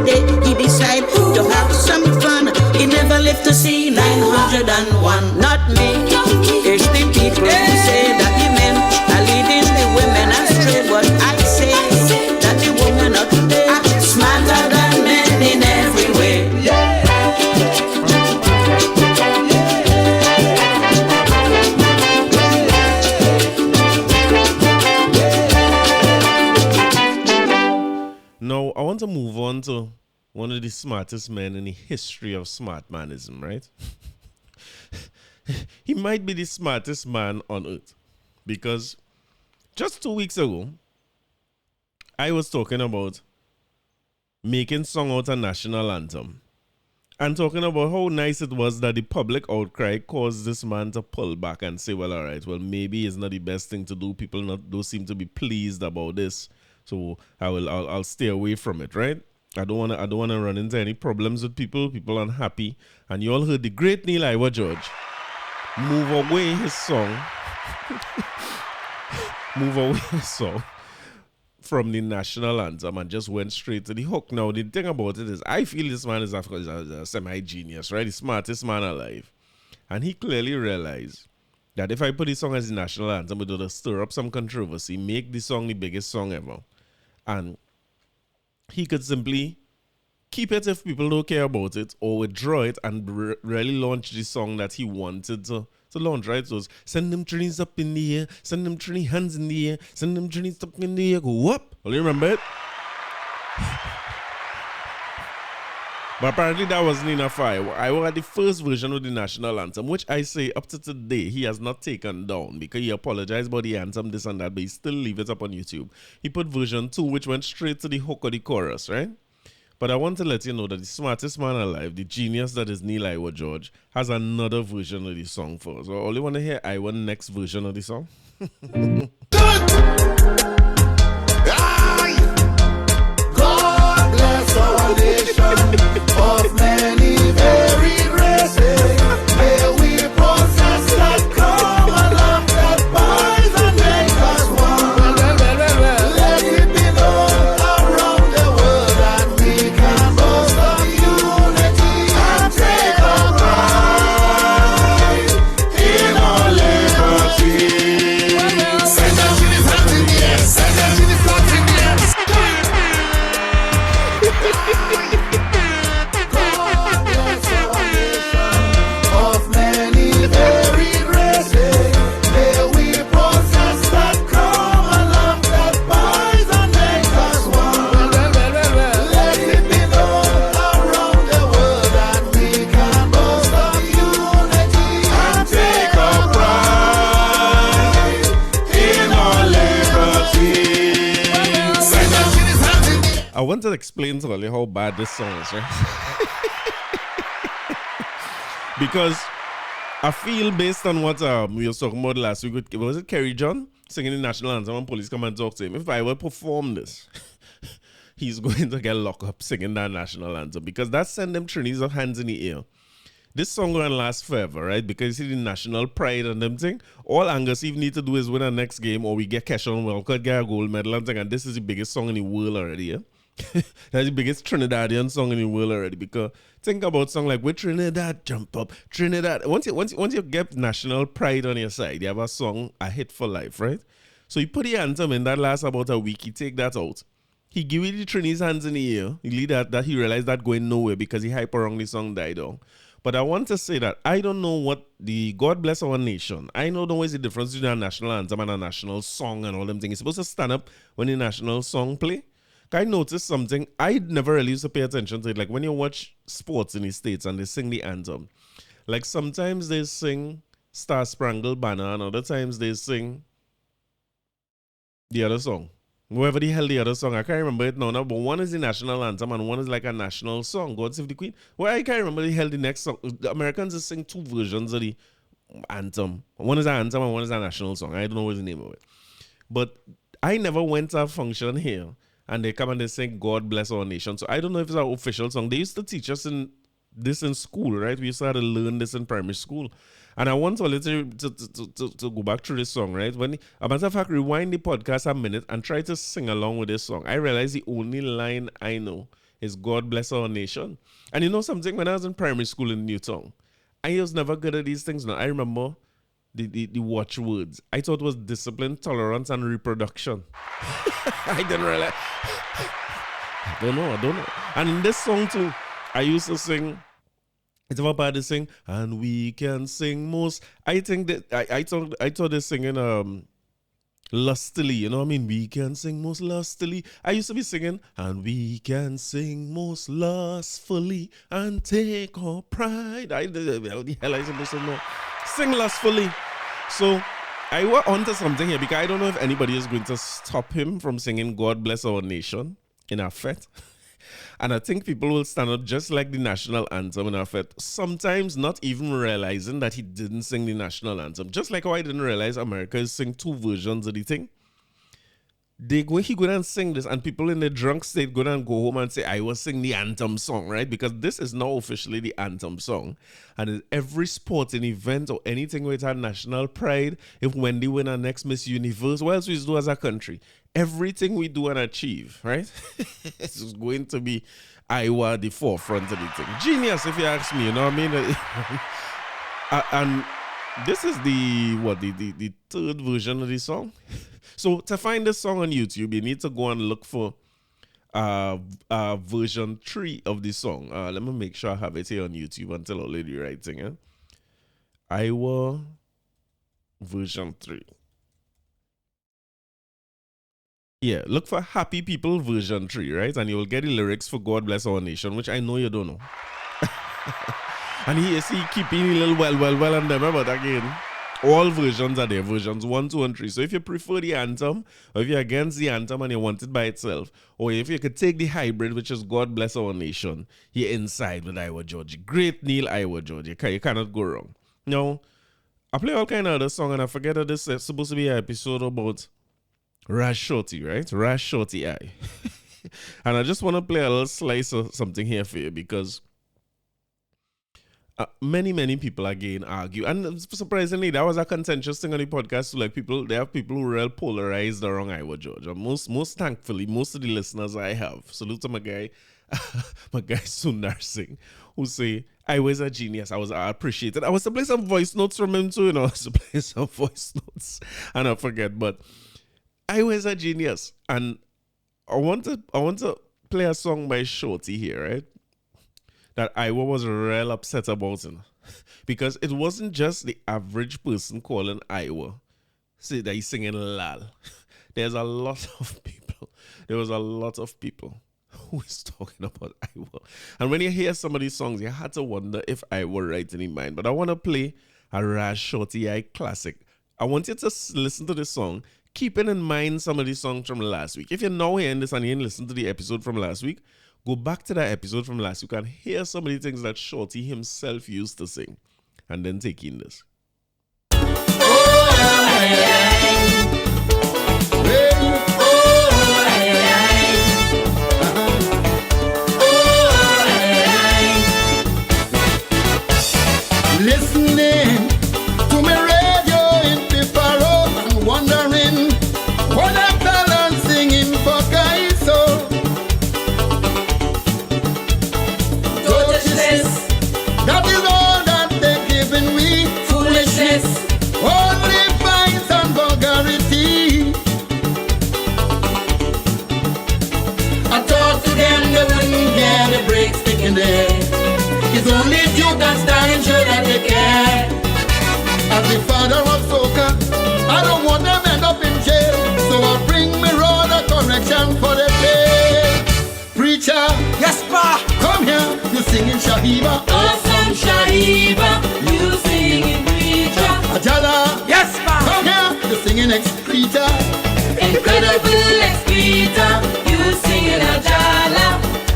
day he decide to have some fun. He never left to see 901. Not me. It's the people who say that the men are leading the women astray. But I say that the women of today are smarter than men in every way. Now, I want to move on to one of the smartest men in the history of smart manism, right? He might be the smartest man on earth because just 2 weeks ago, I was talking about making song out a national anthem and talking about how nice it was that the public outcry caused this man to pull back and say, well, all right, well, maybe it's not the best thing to do. People don't seem to be pleased about this. So I'll stay away from it, right? I don't wanna run into any problems with people. People unhappy. And you all heard the great Iwer George move away his song from the national anthem and just went straight to the hook. Now the thing about it is I feel this man is a semi-genius, right? The smartest man alive. And he clearly realized that if I put this song as the national anthem, it would stir up some controversy, make the song the biggest song ever. And he could simply keep it if people don't care about it, or withdraw it and really launch the song that he wanted to launch, right? So send them trees up in the air, send them tree hands in the air, send them trees up in the air, go up. Well, you remember it? But apparently that wasn't enough. I had the first version of the national anthem, which I say up to today he has not taken down because he apologized about the anthem, this and that, but he still leave it up on YouTube. He put version 2, which went straight to the hook of the chorus, right? But I want to let you know that the smartest man alive, the genius that is Iwer George, has another version of the song for us. So all you want to hear Iwer next version of the song? God bless our nation of many varied races. May we possess that common love that binds and makes us one. Let it be known around the world that we can boast of unity and take our pride in our liberty. Send them to the hands in the air, send them to the flags in the air. God bless our nation of many varied races. May we possess that common love that binds and makes us one. Let it be known around the world that we can boast of unity and take our pride in our liberty. Send them to the hands in the I want to explain to you how bad this song is, right? Because I feel based on what we were talking about last week, was it Kerry John singing the national anthem and police come and talk to him? If I were to perform this, he's going to get locked up singing that national anthem because that send them trinities of hands in the air. This song going to last forever, right? Because you see the national pride and them thing. All Angus Eve need to do is win our next game or we get cash on, well, could get a gold medal and thing. And this is the biggest song in the world already, yeah? That's the biggest Trinidadian song in the world already. Because think about song like with Trinidad, jump up, Trinidad. Once you get national pride on your side, you have a song, a hit for life, right? So you put the anthem in that lasts about a week, you take that out. He give you the Trinity's hands in the air. He lead that he realized that going nowhere because he hyper wrong the song died down. But I want to say that I don't know what the God bless our nation. I know there is a difference between a national anthem and a national song and all them things. You're supposed to stand up when the national song play. I noticed something. I never really used to pay attention to it. Like when you watch sports in the States and they sing the anthem, like sometimes they sing Star Spangled Banner and other times they sing the other song. Whoever the hell the other song, I can't remember it now, but one is the national anthem and one is like a national song, God Save the Queen. Well, I can't remember the hell the next song. The Americans just sing two versions of the anthem. One is an anthem and one is a national song. I don't know what's the name of it. But I never went to a function here and they come and they sing God Bless Our Nation. So I don't know if it's an official song. They used to teach us this in school, right? We used to have to learn this in primary school. And I want to go back through this song, right? When, as a matter of fact, rewind the podcast a minute and try to sing along with this song. I realize the only line I know is God Bless Our Nation. And you know something? When I was in primary school in Newtown, I was never good at these things. Now, I remember the watchwords. I thought it was discipline, tolerance, and reproduction. I didn't realize. I don't know. And in this song too, I used to sing. It's about part to sing, and we can sing most. I think that I thought they singing lustily, you know what I mean? We can sing most lustily. I used to be singing, and we can sing most lustfully and take our pride. How the hell I supposed to know? Sing lustfully. So I went on to something here because I don't know if anybody is going to stop him from singing God Bless Our Nation in our fete. And I think people will stand up just like the national anthem in our fete, sometimes not even realizing that he didn't sing the national anthem. Just like how I didn't realize America is sing two versions of the thing. He go and sing this, and people in the drunk state go and go home and say, I was sing the anthem song, right? Because this is now officially the anthem song. And in every sporting event or anything with our national pride, if Wendy win our next Miss Universe, what else we do as a country? Everything we do and achieve, right? It's going to be Iwer the forefront of the thing. Genius, if you ask me, you know what I mean? And this is the third version of the song. So to find this song on YouTube, you need to go and look for version 3 of the song. Let me make sure I have it here on YouTube until I lady writing. Iwer version 3. Yeah, look for Happy People version 3, right? And you will get the lyrics for God Bless Our Nation, which I know you don't know. And he keeping a little well, and remember that again. All versions are there, versions 1, 2, and 3. So if you prefer the anthem, or if you're against the anthem and you want it by itself, or if you could take the hybrid, which is God Bless Our Nation, you're inside with Iwer George. Great Neil Iwer George. You cannot go wrong. Now, I play all kind of other song, and I forget that this is supposed to be an episode about Rat Shorty, right? Rat Shorty I. And I just want to play a little slice of something here for you because many people again argue, and surprisingly, that was a contentious thing on the podcast. So, like they have people who real polarized around Iwer George. And most thankfully, most of the listeners I have, salute to my guy Sundar Singh, who say Iwer's a genius. I appreciate it. I was to play some voice notes from him too, and I forget, but Iwer's a genius, and I want to play a song by Shorty here, right? That Iwer was real upset about it. Because it wasn't just the average person calling Iwer say that he's singing lal. There was a lot of people who is talking about Iwer. And when you hear some of these songs, you had to wonder if Iwer right in his mind. But I want to play a Rat Shorty I classic. I want you to listen to this song, keeping in mind some of these songs from last week. If you're now hearing this and you didn't listen to the episode from last week, go back to that episode from last week and hear some of the things that Shorty himself used to sing. And then take in this. Listening to me radio in Piparo and wondering what I tell and singing for guys. So touchless, that is all that they're giving me. Foolishness, only vice and vulgarity. I talk to them, they wouldn't hear the brakes sticking there. It's only you can stand sure that they care. As the father of soca, I don't want them end up in jail, so I bring me road a correction for the day. Preacher, yes pa, come here, you singing Shahiba. Awesome Shahiba, you singing preacher. Ajala, Yes pa, come here, you singing Excreta. incredible excreta, you singing Ajala.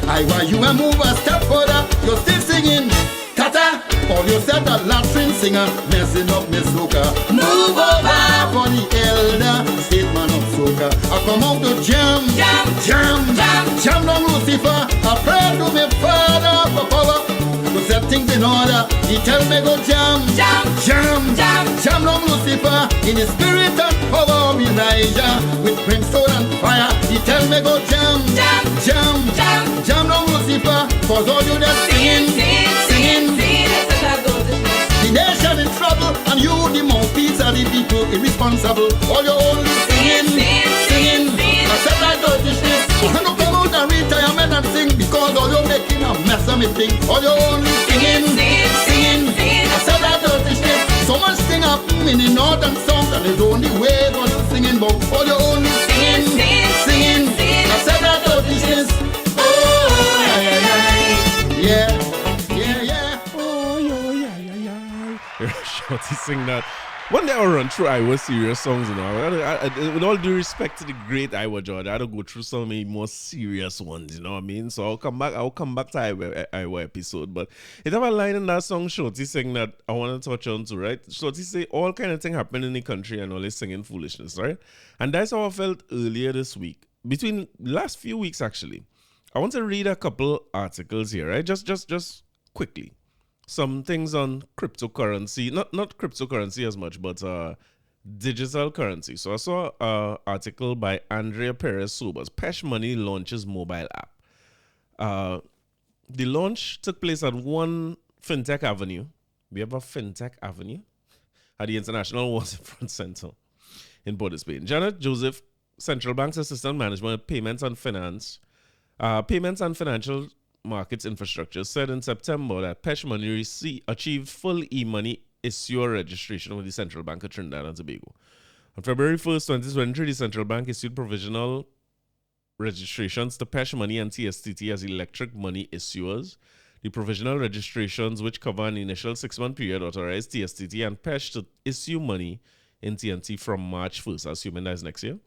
I want you a move a step further, you're still singing Tata. All you said a latrine singer, messing up Miss Soca. Move over, For the elder statesman of soca, I come out to jam down Lucifer. I pray to me Father for power to set things in order. He tell me go jam down Lucifer in the spirit and power of Elijah with brimstone and fire. He tell me go jam down Lucifer. Cause all you just singing. The nation in trouble, and you the mouthpiece of the people irresponsible. All you only singing. I said that dirty shit. I don't come out and retirement and sing because all you're making a mess of me thing. All you only singing. I said that dirty shit. So much thing happen in the north and south, and it's only way all you singing about. All you only singing. I said that dirty shit. Yeah. Shorty sing that. One day I'll run through Iwer serious songs, you know. I, with all due respect to the great Iwer George, I don't go through some of the more serious ones, you know what I mean? So I'll come back to Iwer episode. But it have a line in that song Shorty sing that I want to touch on too, right? Shorty say all kind of thing happen in the country and all this singing foolishness, right? And that's how I felt earlier this week. Between last few weeks actually. I want to read a couple articles here, right? Just quickly. Some things on cryptocurrency, not cryptocurrency as much, but digital currency. So I saw an article by Andrea Perez Sobers. Pesh Money launches mobile app. The launch took place at One Fintech Avenue. We have a Fintech Avenue at the International Waterfront Center in Port of Spain. Janet Joseph, Central Bank's Assistant Management, Payments and Financial Markets Infrastructure, said in September that Pesh Money achieved full e-money issuer registration with the Central Bank of Trinidad and Tobago. On February 1st, 2023, the Central Bank issued provisional registrations to Pesh Money and TSTT as electric money issuers. The provisional registrations, which cover an initial 6-month period, authorized TSTT and Pesh to issue money in TNT from March 1st, assuming that is next year.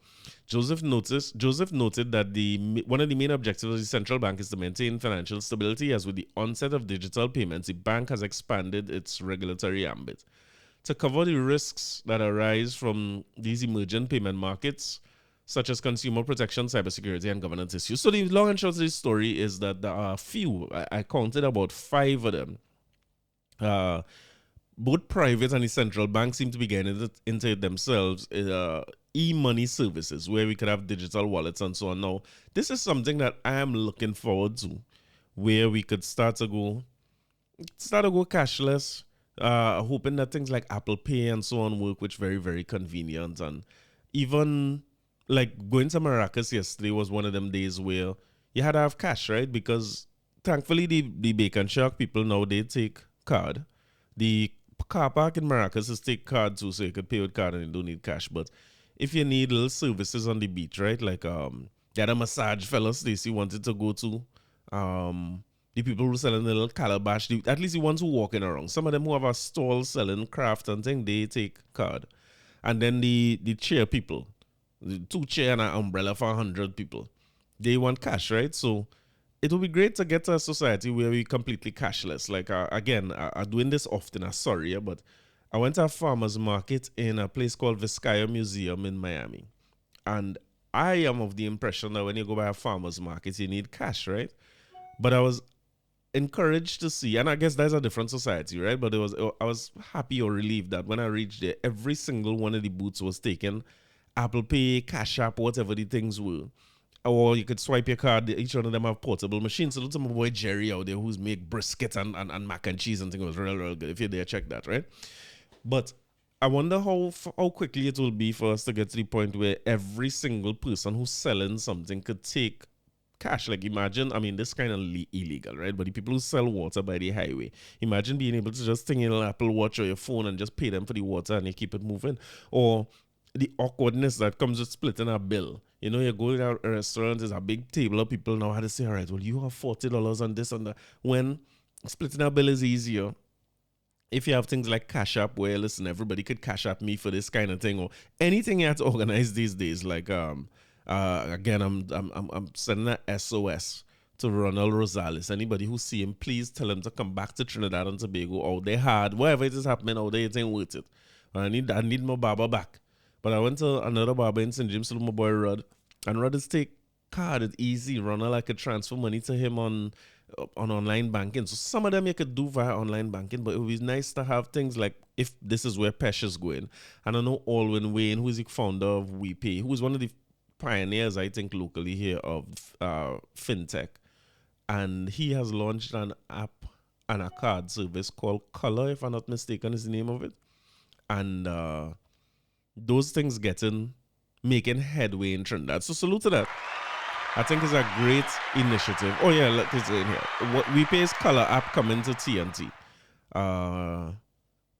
Joseph noted that one of the main objectives of the central bank is to maintain financial stability, as with the onset of digital payments, the bank has expanded its regulatory ambit to cover the risks that arise from these emerging payment markets, such as consumer protection, cybersecurity, and governance issues. So the long and short of this story is that there are a few, I counted about 5 of them, both private and the central bank seem to be getting into it themselves, e-money services where we could have digital wallets and so on. Now, this is something that I am looking forward to, where we could start to go cashless, hoping that things like Apple Pay and so on work, which very, very convenient. And even like going to Maracas yesterday was one of them days where you had to have cash, right? Because thankfully the Bacon Shark people now, they take card. The car park in Maracas is take card too, so you could pay with card and you don't need cash. But if you need little services on the beach, right? Like the other massage fellas Stacey wanted to go to, the people who selling the little calabash, at least the ones who walking around. Some of them who have a stall selling craft and thing, they take card. And then the chair people, the 2 chair and an umbrella for 100 people, they want cash, right? So it would be great to get to a society where we completely cashless. Like, again, I'm doing this often, sorry, but I went to a farmer's market in a place called Vizcaya Museum in Miami. And I am of the impression that when you go by a farmer's market, you need cash, right? But I was encouraged to see, and I guess that's a different society, right? But I was happy or relieved that when I reached there, every single one of the booths was taken Apple Pay, Cash App, whatever the things were. Or you could swipe your card. Each one of them have portable machines. So look at my boy Jerry out there who's make brisket and mac and cheese and things. It was real, real good. If you're there, check that, right? But I wonder how quickly it will be for us to get to the point where every single person who's selling something could take cash. Like imagine, I mean, this kind of illegal, right? But the people who sell water by the highway, imagine being able to just thing in an Apple Watch or your phone and just pay them for the water and you keep it moving. Or the awkwardness that comes with splitting a bill. You know, you go to a restaurant, there's a big table of people now had to say, all right, well, you have $40 on this and that. When splitting a bill is easier, if you have things like Cash App, where, listen, everybody could Cash App me for this kind of thing, or anything you have to organize these days, like, again, I'm sending an SOS to Ronald Rosales. Anybody who see him, please tell him to come back to Trinidad and Tobago, or they hard, whatever it is happening out there, it ain't worth it. I need my barber back. But I went to another barber in St. James with my boy Rod, and Rod is take card. It's easy. Ronald, I could transfer money to him on online banking. So some of them you could do via online banking, but it would be nice to have things like, if this is where Pesh is going. And I know Alwyn Wayne, who is the founder of WePay, who is one of the pioneers, I think, locally here of fintech. and he has launched an app and a card service called Color, if I'm not mistaken, is the name of it. And those things making headway in Trinidad. So salute to that. I think it's a great initiative. Oh yeah, look, it's in here. What WePay's Color app coming to TNT.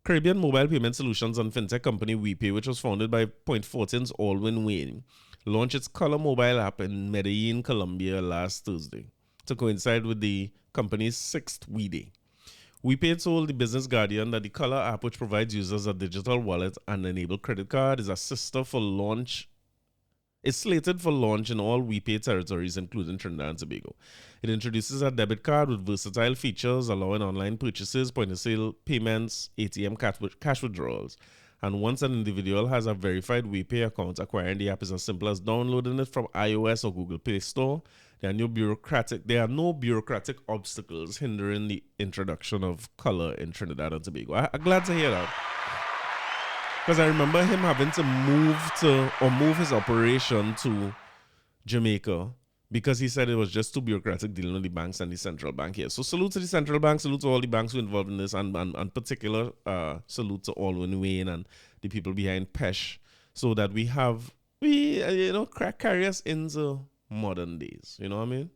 Caribbean mobile payment solutions and fintech company WePay, which was founded by Point Fortin's Alwyn Wayne, launched its Color mobile app in Medellin, Colombia last Thursday to coincide with the company's 6th We Day. WePay told the Business Guardian that the Color app, which provides users a digital wallet and enabled credit card, is slated for launch in all WePay territories, including Trinidad and Tobago. It introduces a debit card with versatile features, allowing online purchases, point-of-sale payments, ATM cash withdrawals. And once an individual has a verified WePay account, acquiring the app is as simple as downloading it from iOS or Google Play Store. There are no bureaucratic obstacles hindering the introduction of Color in Trinidad and Tobago. I'm glad to hear that. Because I remember him having to move his operation to Jamaica because he said it was just too bureaucratic dealing with the banks and the central bank here. So salute to the central bank, salute to all the banks who are involved in this, and particular salute to Alwyn Wayne and the people behind PESH, so that we carry us into modern days. You know what I mean?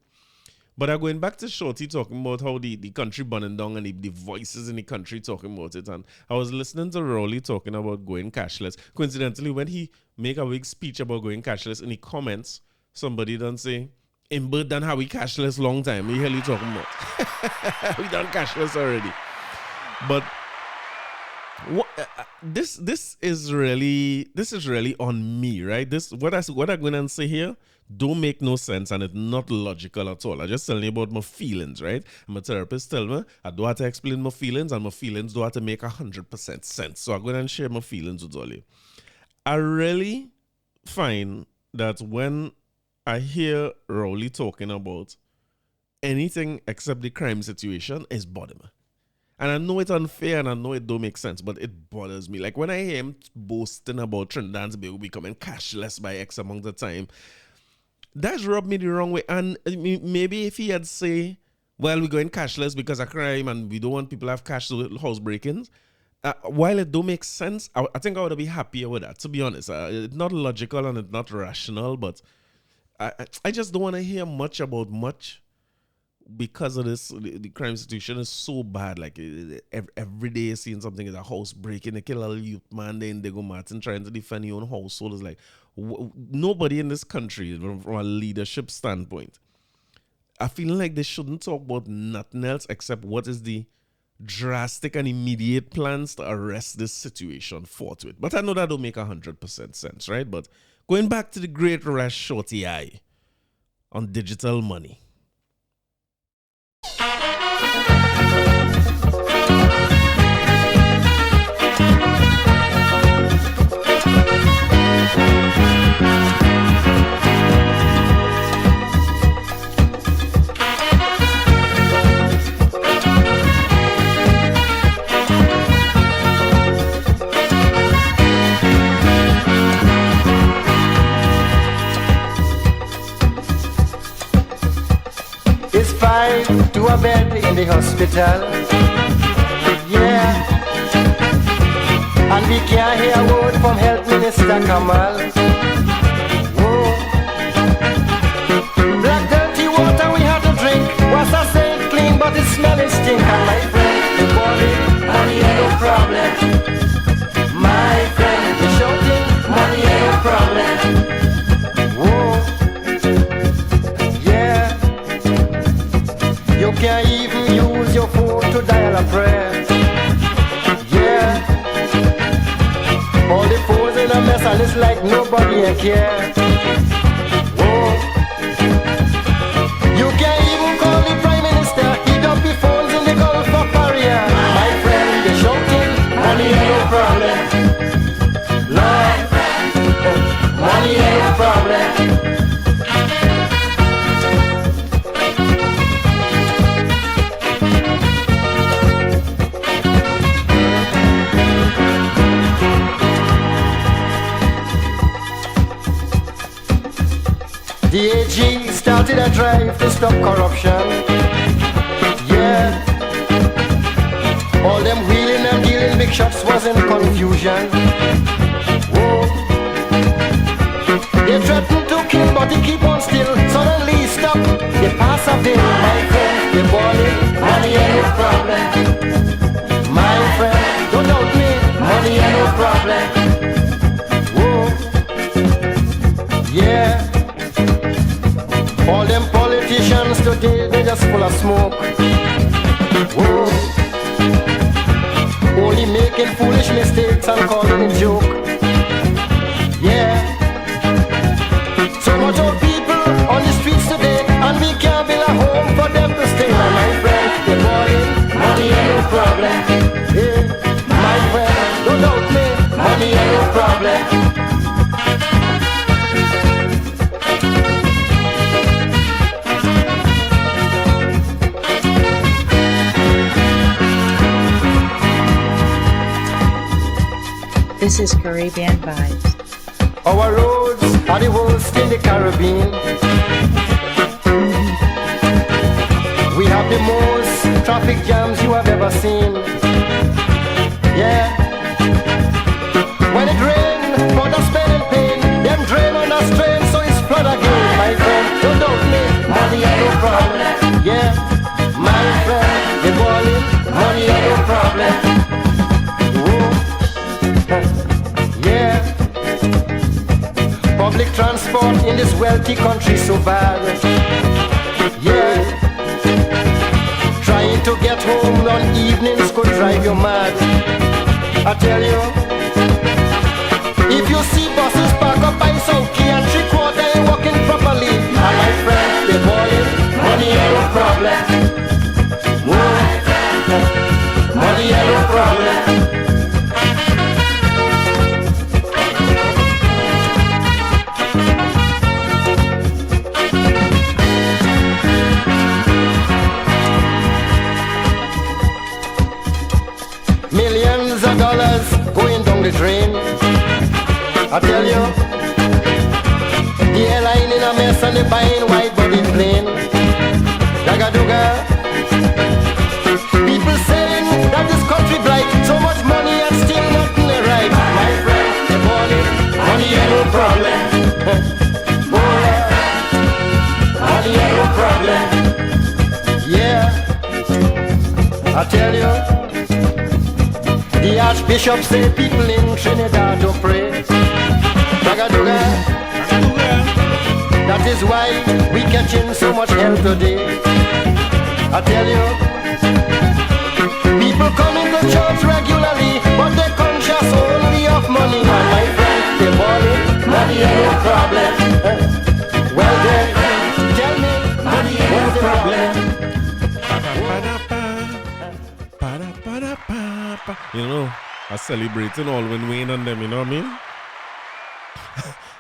But I'm going back to Shorty talking about how the country burning down and the voices in the country talking about it. And I was listening to Rowley talking about going cashless. Coincidentally, when he make a big speech about going cashless, in the comments, somebody done say, "Bird done how we cashless long time. What the hell you talking about?" We done cashless already. But this is really on me, right? What I'm going to say here don't make no sense, and it's not logical at all. I just telling you about my feelings, right? And my therapist tell me I don't have to explain my feelings, and my feelings don't have to make 100% sense. So I'm going to share my feelings with all you. I really find that when I hear Rowley talking about anything except the crime situation, is bothering me. And I know it's unfair and I know it don't make sense, but it bothers me. Like when I hear him boasting about Trinidad and Tobago becoming cashless by X amount of time, that's rubbed me the wrong way. And maybe if he had say, well, we're going cashless because of crime and we don't want people to have cash to house break-ins, while it don't make sense, I think I would be happier with that, to be honest. It's not logical and it's not rational, but I just don't want to hear much about much because of this. The crime situation is so bad. Like every day seeing something is a house breaking, they kill a youth man, then they go Martin trying to defend your own household. Is like nobody in this country from a leadership standpoint, I feel like they shouldn't talk about nothing else except what is the drastic and immediate plans to arrest this situation forthwith. But I know that don't make 100% sense, right? But going back to the great Rat Shorty I on digital money. It's 5 to a bed in the hospital. Yeah. And we can't hear a word from Health Minister Kamal. Whoa. Black dirty water we had to drink. Was I saying clean, but it smelling stink. And my friend, the body, money ain't no problem. My friend, the shouting, money ain't no problem. You can't even use your phone to dial a prayer. Yeah. All the phones in a mess and it's like nobody ain't care. Whoa. You can't even call the Prime Minister. He got the phones in the Gulf of Paria. My friend, they're shouting, money ain't no problem. Lord, money ain't no problem. The AG started a drive to stop corruption. Yeah. All them wheeling and dealing big shots was in confusion. Whoa. They threatened to kill, but they keep on still. Suddenly stop. They pass a bill, my friend. They balling, money ain't no problem. My friend, don't doubt me, money ain't no problem. Whoa. Yeah. All them politicians today, they just full of smoke. Whoa. Only making foolish mistakes and calling it joke. Yeah. So much old people on the streets today, and we can't build a home for them to stay. My friend, they're balling, money ain't no problem. Yeah. My friend, don't doubt me, money ain't no problem. This is Caribbean Vibes. Our roads are the worst in the Caribbean. We have the most traffic jams you have ever seen. Yeah. When it rains, mother spending pain. Them drain on us drain, so it's flood again. My friend, don't doubt me, money ain't no problem. Yeah. My friend, the balling, money ain't no problem. Yeah. Public transport in this wealthy country so bad. Yeah. Trying to get home on evenings could drive you mad. I tell you, if you see buses park up by South Key and 3/4 ain't working properly, and my friend, they balling, money ain't no problem. Whoa. Money ain't no problem. Millions of dollars going down the drain. I tell you, the airline in a mess and they buying white body plane. Dagaduga. People saying that this country bright, so much money and still nothing right. My friend, the money ain't no problem. Boy, money ain't no problem. Yeah, I tell you. The Archbishop say people in Trinidad to pray. Dagaduga. That is why we catching so much hell today. I tell you, people coming to church regularly, but they conscious only of money. And my friend, they balling, money ain't no problem. Well then, tell me, money ain't no problem. You know, I celebrating all when Wayne and them, you know what I mean?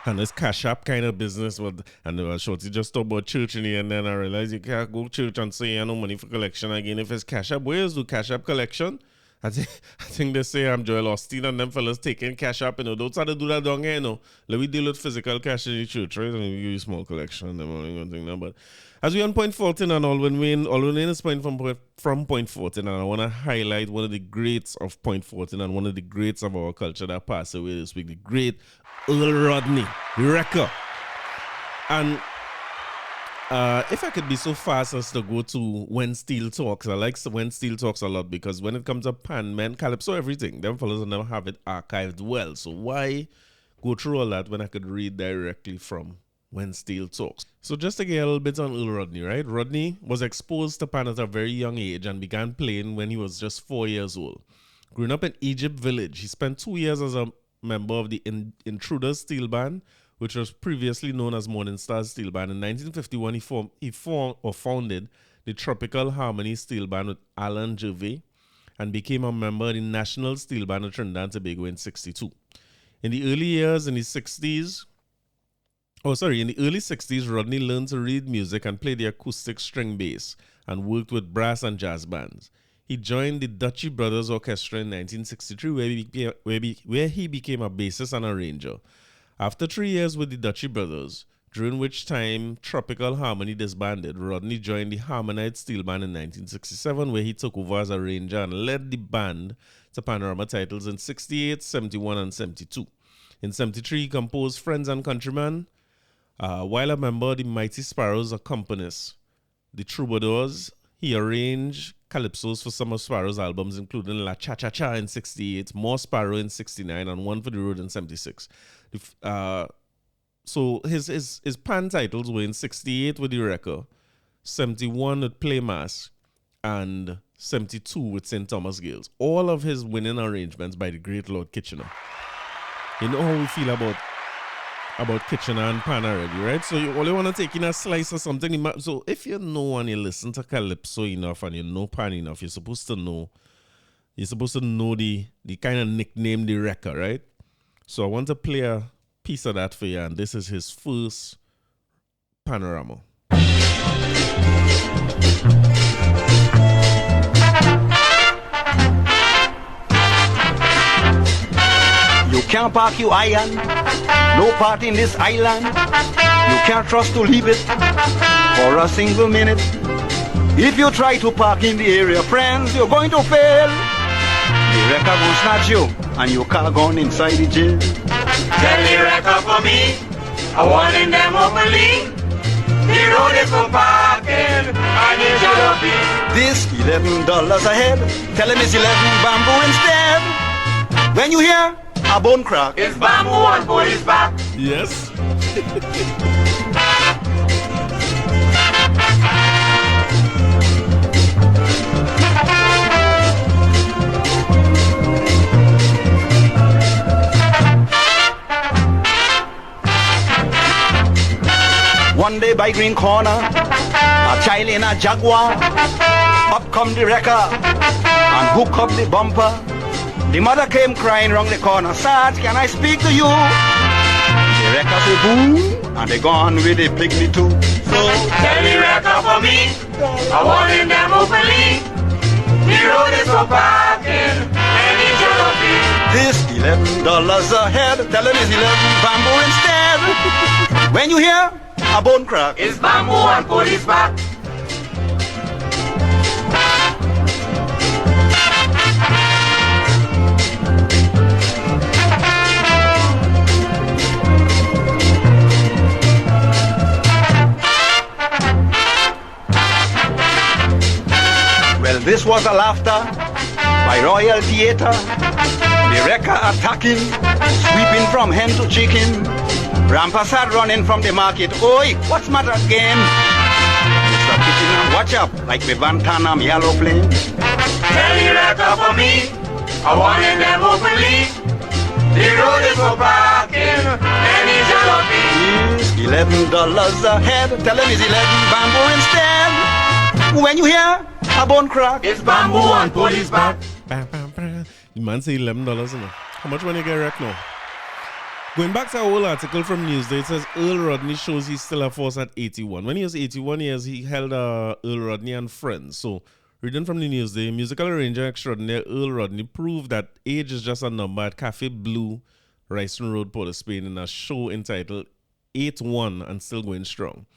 And this cash app kind of business, and Shorty just talked about church in here, and then I realized you can't go to church and say you have no money for collection again. If it's cash app, where is the cash app collection? I think they say I'm Joel Austin and them fellas taking cash up, you know. Don't try to do that down here, you know. Let me deal with physical cash in the church, right? And we give you small collection and them only one thing now. But as we on point 14 and all when Wayne is point from point 14, and I want to highlight one of the greats of point 14 and one of the greats of our culture that passed away this week, the great Earl Rodney, the wrecker. And if I could be so fast as to go to When Steel Talks, I like When Steel Talks a lot because when it comes to Pan, Men, Calypso, everything, them fellas will never have it archived well. So why go through all that when I could read directly from When Steel Talks? So just to get a little bit on Earl Rodney, right? Rodney was exposed to Pan at a very young age and began playing when he was just 4 years old. Growing up in Egypt Village, he spent 2 years as a member of the Intruders Steel Band, which was previously known as Morning Stars Steel Band. In 1951, he founded the Tropical Harmony Steel Band with Alan Gervais and became a member of the National Steel Band of Trinidad and Tobago in 1962. In the early 60s, Rodney learned to read music and play the acoustic string bass and worked with brass and jazz bands. He joined the Dutchy Brothers Orchestra in 1963, where he became a bassist and arranger. After 3 years with the Dutchy Brothers, during which time Tropical Harmony disbanded. Rodney joined the Harmonite Steel Band in 1967, where he took over as arranger and led the band to Panorama titles in 68, 71, and 72. In 73, he composed Friends and Countrymen, while a member of the Mighty Sparrows accompanist. The Troubadours, he arranged calypsos for some of Sparrow's albums, including La Cha Cha Cha in 68, More Sparrow in 69, and One for the Road in 76. So his pan titles were in 68 with the Wrecker, 71 with Playmass, and 72 with St. Thomas Gales. All of his winning arrangements by the great Lord Kitchener. You know how we feel about Kitchener and Pan already, right? So you only want to take in a slice or something. So if you know and you listen to Calypso enough and you know Pan enough, you're supposed to know the kind of nickname the Wrecker, right? So I want to play a piece of that for you, and this is his first panorama. You can't park your iron, no part in this island. You can't trust to leave it for a single minute. If you try to park in the area, friends, you're going to fail. The wrecker will snatch you and your car gone inside the jail. Tell the wrecker for me, I warning them openly. The road is for parking and it shall be. This $11 a head, tell him it's 11 bamboo instead. When you hear a bone crack, it's bamboo on police back. Yes. One day by Green Corner, a child in a Jaguar, up come the wrecker and hook up the bumper. The mother came crying round the corner, Sarge, can I speak to you? The wrecker said, boo, and they gone with the pygmy too. So tell the wrecker for me, I warning them openly. The road is for parking and it shall be. This $11 a head, tell him it's 11 bamboo instead. When you hear a bone crack, it's bamboo on police back. Well, this was a laughter by Royal Theatre. The wrecker attacking, sweeping from hen to chicken. Rampassad running from the market. Oi, what's matter again? Mr. Kitchener, watch up, like the Van Tanam yellow plane. Tell the wrecker for me, I warning them openly. The road is for parking and it shall be. Yes, $11 a head, tell him it's 11 bamboo instead. When you hear a bone crack, it's bamboo on police back. The man say $11 enough. How much money you get wrecked now? Going back to our old article from Newsday, it says Earl Rodney shows he's still a force at 81. When he was 81 years, he held Earl Rodney and Friends. So, reading from the Newsday, musical arranger extraordinaire Earl Rodney proved that age is just a number at Cafe Blue, Royston Road, Port of Spain, in a show entitled 8-1 and still going strong.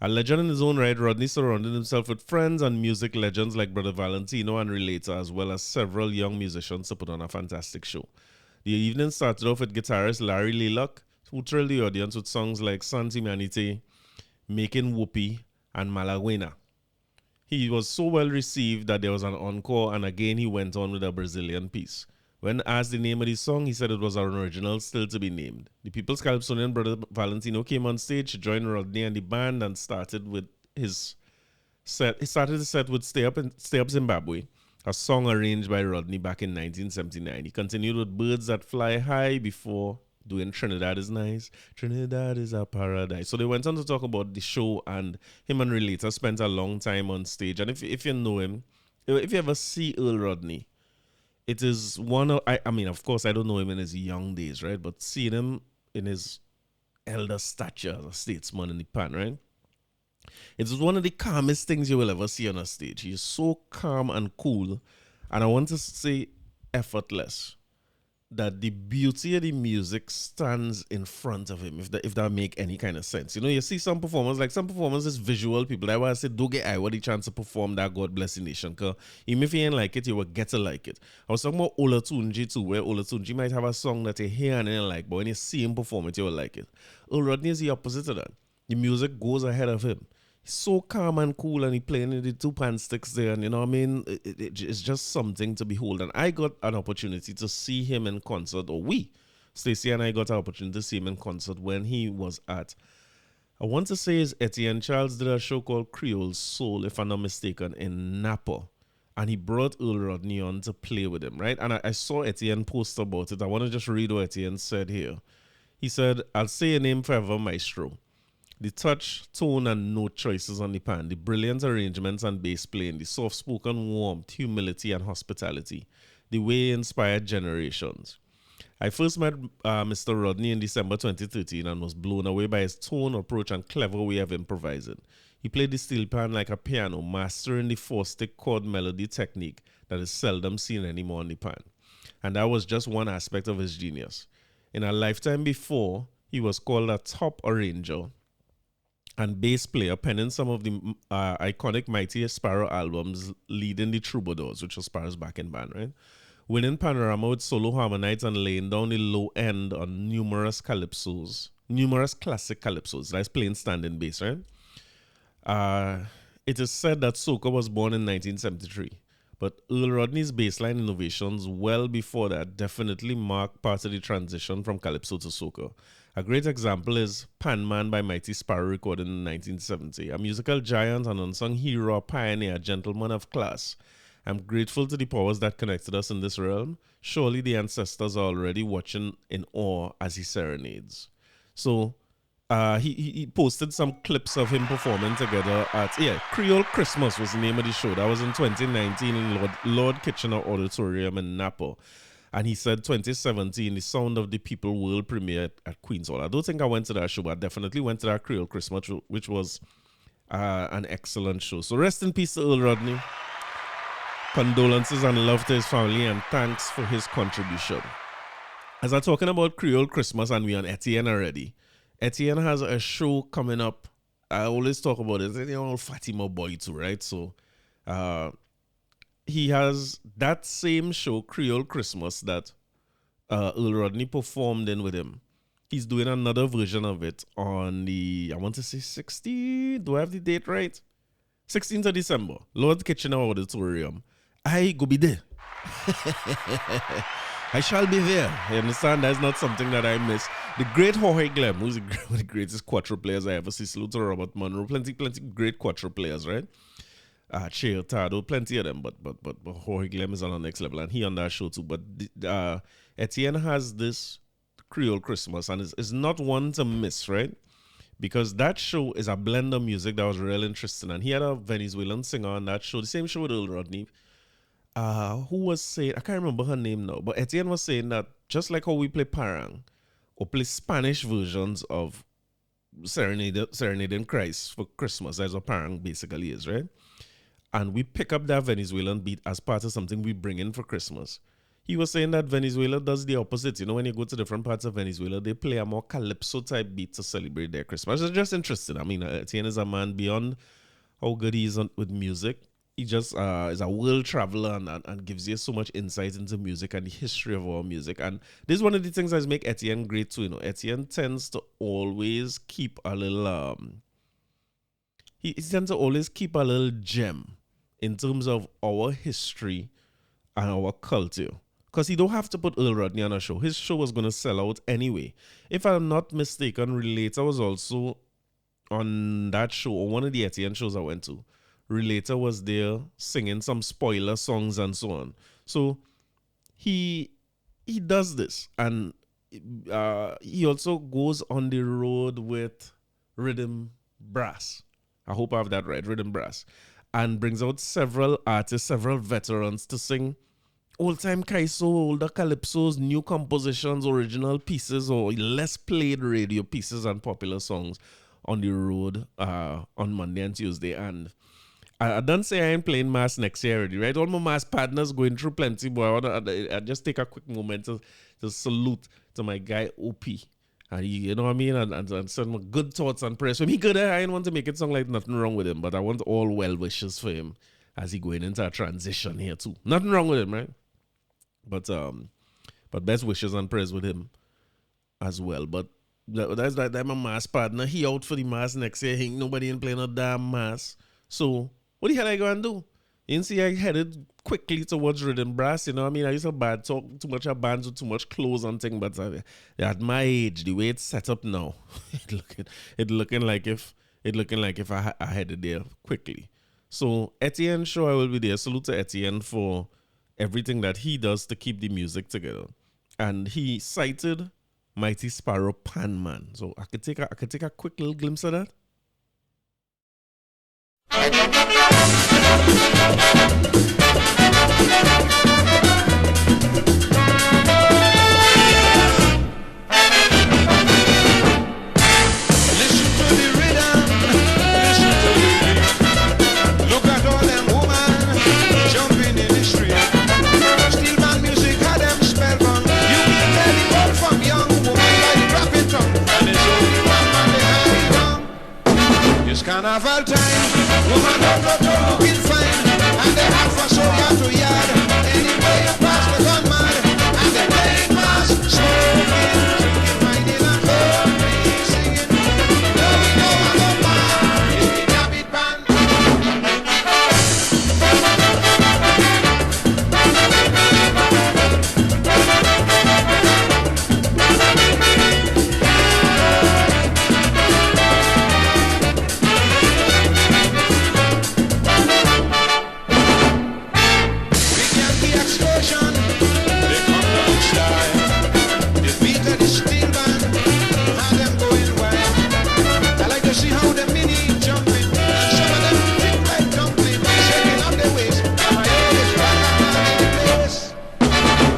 A legend in his own right, Rodney surrounded himself with friends and music legends like Brother Valentino and Relator, as well as several young musicians to put on a fantastic show. The evening started off with guitarist Larry Laylock, who thrilled the audience with songs like Santi Manite, Making Whoopee, and Malaguena. He was so well received that there was an encore, and again he went on with a Brazilian piece. When asked the name of the song, he said it was an original still to be named. The People's Calypsonian Brother Valentino came on stage, joined Rodney and the band, and started with his set. He started the set with Stay Up Zimbabwe, a song arranged by Rodney back in 1979. He continued with Birds That Fly High before doing Trinidad Is Nice. Trinidad is a paradise. So they went on to talk about the show, and him and Relator spent a long time on stage. And if you know him, if you ever see Earl Rodney, it is one of, I mean, of course, I don't know him in his young days, right? But seeing him in his elder stature as a statesman in the pan, right? It is one of the calmest things you will ever see on a stage. He is so calm and cool, and I want to say effortless. that the beauty of the music stands in front of him, if that make any kind of sense. You know, you see some performers, like some performers is visual people. That's why I said, don't get Iwer the chance to perform that God Bless the Nation. Because even if you ain't like it, you will get to like it. I was talking about Olatunji too, where Olatunji might have a song that you hear and you don't like, but when you see him perform it, you will like it. Earl Rodney is the opposite of that. The music goes ahead of him. He's so calm and cool, and he playing the two pan sticks there, and you know what I mean? It's just something to behold. And I got an opportunity to see him in concert, or Stacey and I got an opportunity to see him in concert when he was at, I want to say is Ettiene Charles did a show called Creole Soul, if I'm not mistaken, in Napa. And he brought Earl Rodney on to play with him, right? And I saw Ettiene post about it. I want to just read what Ettiene said here. He said, "I'll say your name forever, maestro. The touch, tone, and note choices on the pan, the brilliant arrangements and bass playing, the soft-spoken warmth, humility, and hospitality, the way he inspired generations. I first met Mr. Rodney in December 2013 and was blown away by his tone, approach, and clever way of improvising. He played the steel pan like a piano, mastering the four-stick chord melody technique that is seldom seen anymore on the pan. And that was just one aspect of his genius. In a lifetime before, he was called a top arranger and bass player, penning some of the iconic Mighty Sparrow albums, leading the Troubadours, which was Sparrow's backing band, right? Winning Panorama with solo harmonites and laying down the low end on numerous classic calypsos. That's playing standing bass, right? It is said that soca was born in 1973, but Earl Rodney's bassline innovations well before that definitely marked part of the transition from calypso to soca. A great example is Pan Man by Mighty Sparrow, recorded in 1970. A musical giant, an unsung hero, a pioneer, a gentleman of class. I'm grateful to the powers that connected us in this realm. Surely the ancestors are already watching in awe as he serenades." So he posted some clips of him performing together at, Creole Christmas was the name of the show. That was in 2019 in Lord Kitchener Auditorium in Napa. And he said 2017, the Sound of the People world premiere at Queen's Hall. I don't think I went to that show, but I definitely went to that Creole Christmas, which was an excellent show. So rest in peace to Earl Rodney. Condolences and love to his family, and thanks for his contribution. As I'm talking about Creole Christmas, and we're on Ettiene already, Ettiene has a show coming up. I always talk about it. You know, Fatima boy too, right? So he has that same show, Creole Christmas, that Earl Rodney performed in with him. He's doing another version of it on the, I want to say 16th. Do I have the date right? 16th of December. Lord Kitchener Auditorium. I go be there. I shall be there. You understand? That's not something that I miss. The great Jorge Glem, who's one of the greatest quattro players I ever see. Salute to Robert Monroe. Plenty great quattro players, right? Chair Tado, plenty of them, but Jorge Glem is on the next level, and he on that show too. But Ettiene has this Creole Christmas, and it's not one to miss, right? Because that show is a blend of music that was real interesting, and he had a Venezuelan singer on that show, the same show with Earl Rodney, who was saying, I can't remember her name now, but Ettiene was saying that just like how we play parang, or play Spanish versions of Serenading Christ for Christmas, that's what parang basically is, right? And we pick up that Venezuelan beat as part of something we bring in for Christmas. He was saying that Venezuela does the opposite. You know, when you go to different parts of Venezuela, they play a more calypso type beat to celebrate their Christmas. It's just interesting. I mean, Ettiene is a man beyond how good he is with music. He just is a world traveler and gives you so much insight into music and the history of our music. And this is one of the things that make Ettiene great too. You know, Ettiene tends to always keep a little he tends to always keep a little gem in terms of our history and our culture. Because he don't have to put Earl Rodney on a show. His show was going to sell out anyway. If I'm not mistaken, Relator was also on that show, or one of the Ettiene shows I went to. Relator was there singing some spoiler songs and so on. So he does this. And he also goes on the road with Rhythm Brass. I hope I have that right, Rhythm Brass. And brings out several artists, several veterans to sing old-time Kaiso, older calypsos, new compositions, original pieces, or less played radio pieces and popular songs on the road on Monday and Tuesday. And I don't say I ain't playing mass next year already, right? All my mass partners going through plenty, but I just take a quick moment to just salute to my guy OP. And he, you know what I mean? And some good thoughts and prayers. For me, good. I didn't want to make it sound like nothing wrong with him, but I want all well wishes for him as he going into a transition here too. Nothing wrong with him, right? But best wishes and prayers with him as well. But that's my mass partner. He out for the mass next year. Ain't nobody ain't playing a damn mass. So what the hell I gonna do? You see, I headed quickly towards rhythm brass. You know what I mean? I used to talk too much of bands with too much clothes and things, but at my age, the way it's set up now, it looking like if I headed there quickly. So Ettiene, sure, I will be there. Salute to Ettiene for everything that he does to keep the music together. And he cited Mighty Sparrow Pan Man. So I could take a quick little glimpse of that. Listen to the rhythm, listen to the beat. Look at all them women jumping in the street. Steel band music had them spellbound. You can tell the old from young woman by the rapping tongue. And it's only one man they hang down. It's carnival time. Woman don't looking fine. And they have for so yard to yard. Anyway you pass the gun mad. And they playing mass, smoking, drinking, whining and holding, singing. Loving over the man, it's the David band.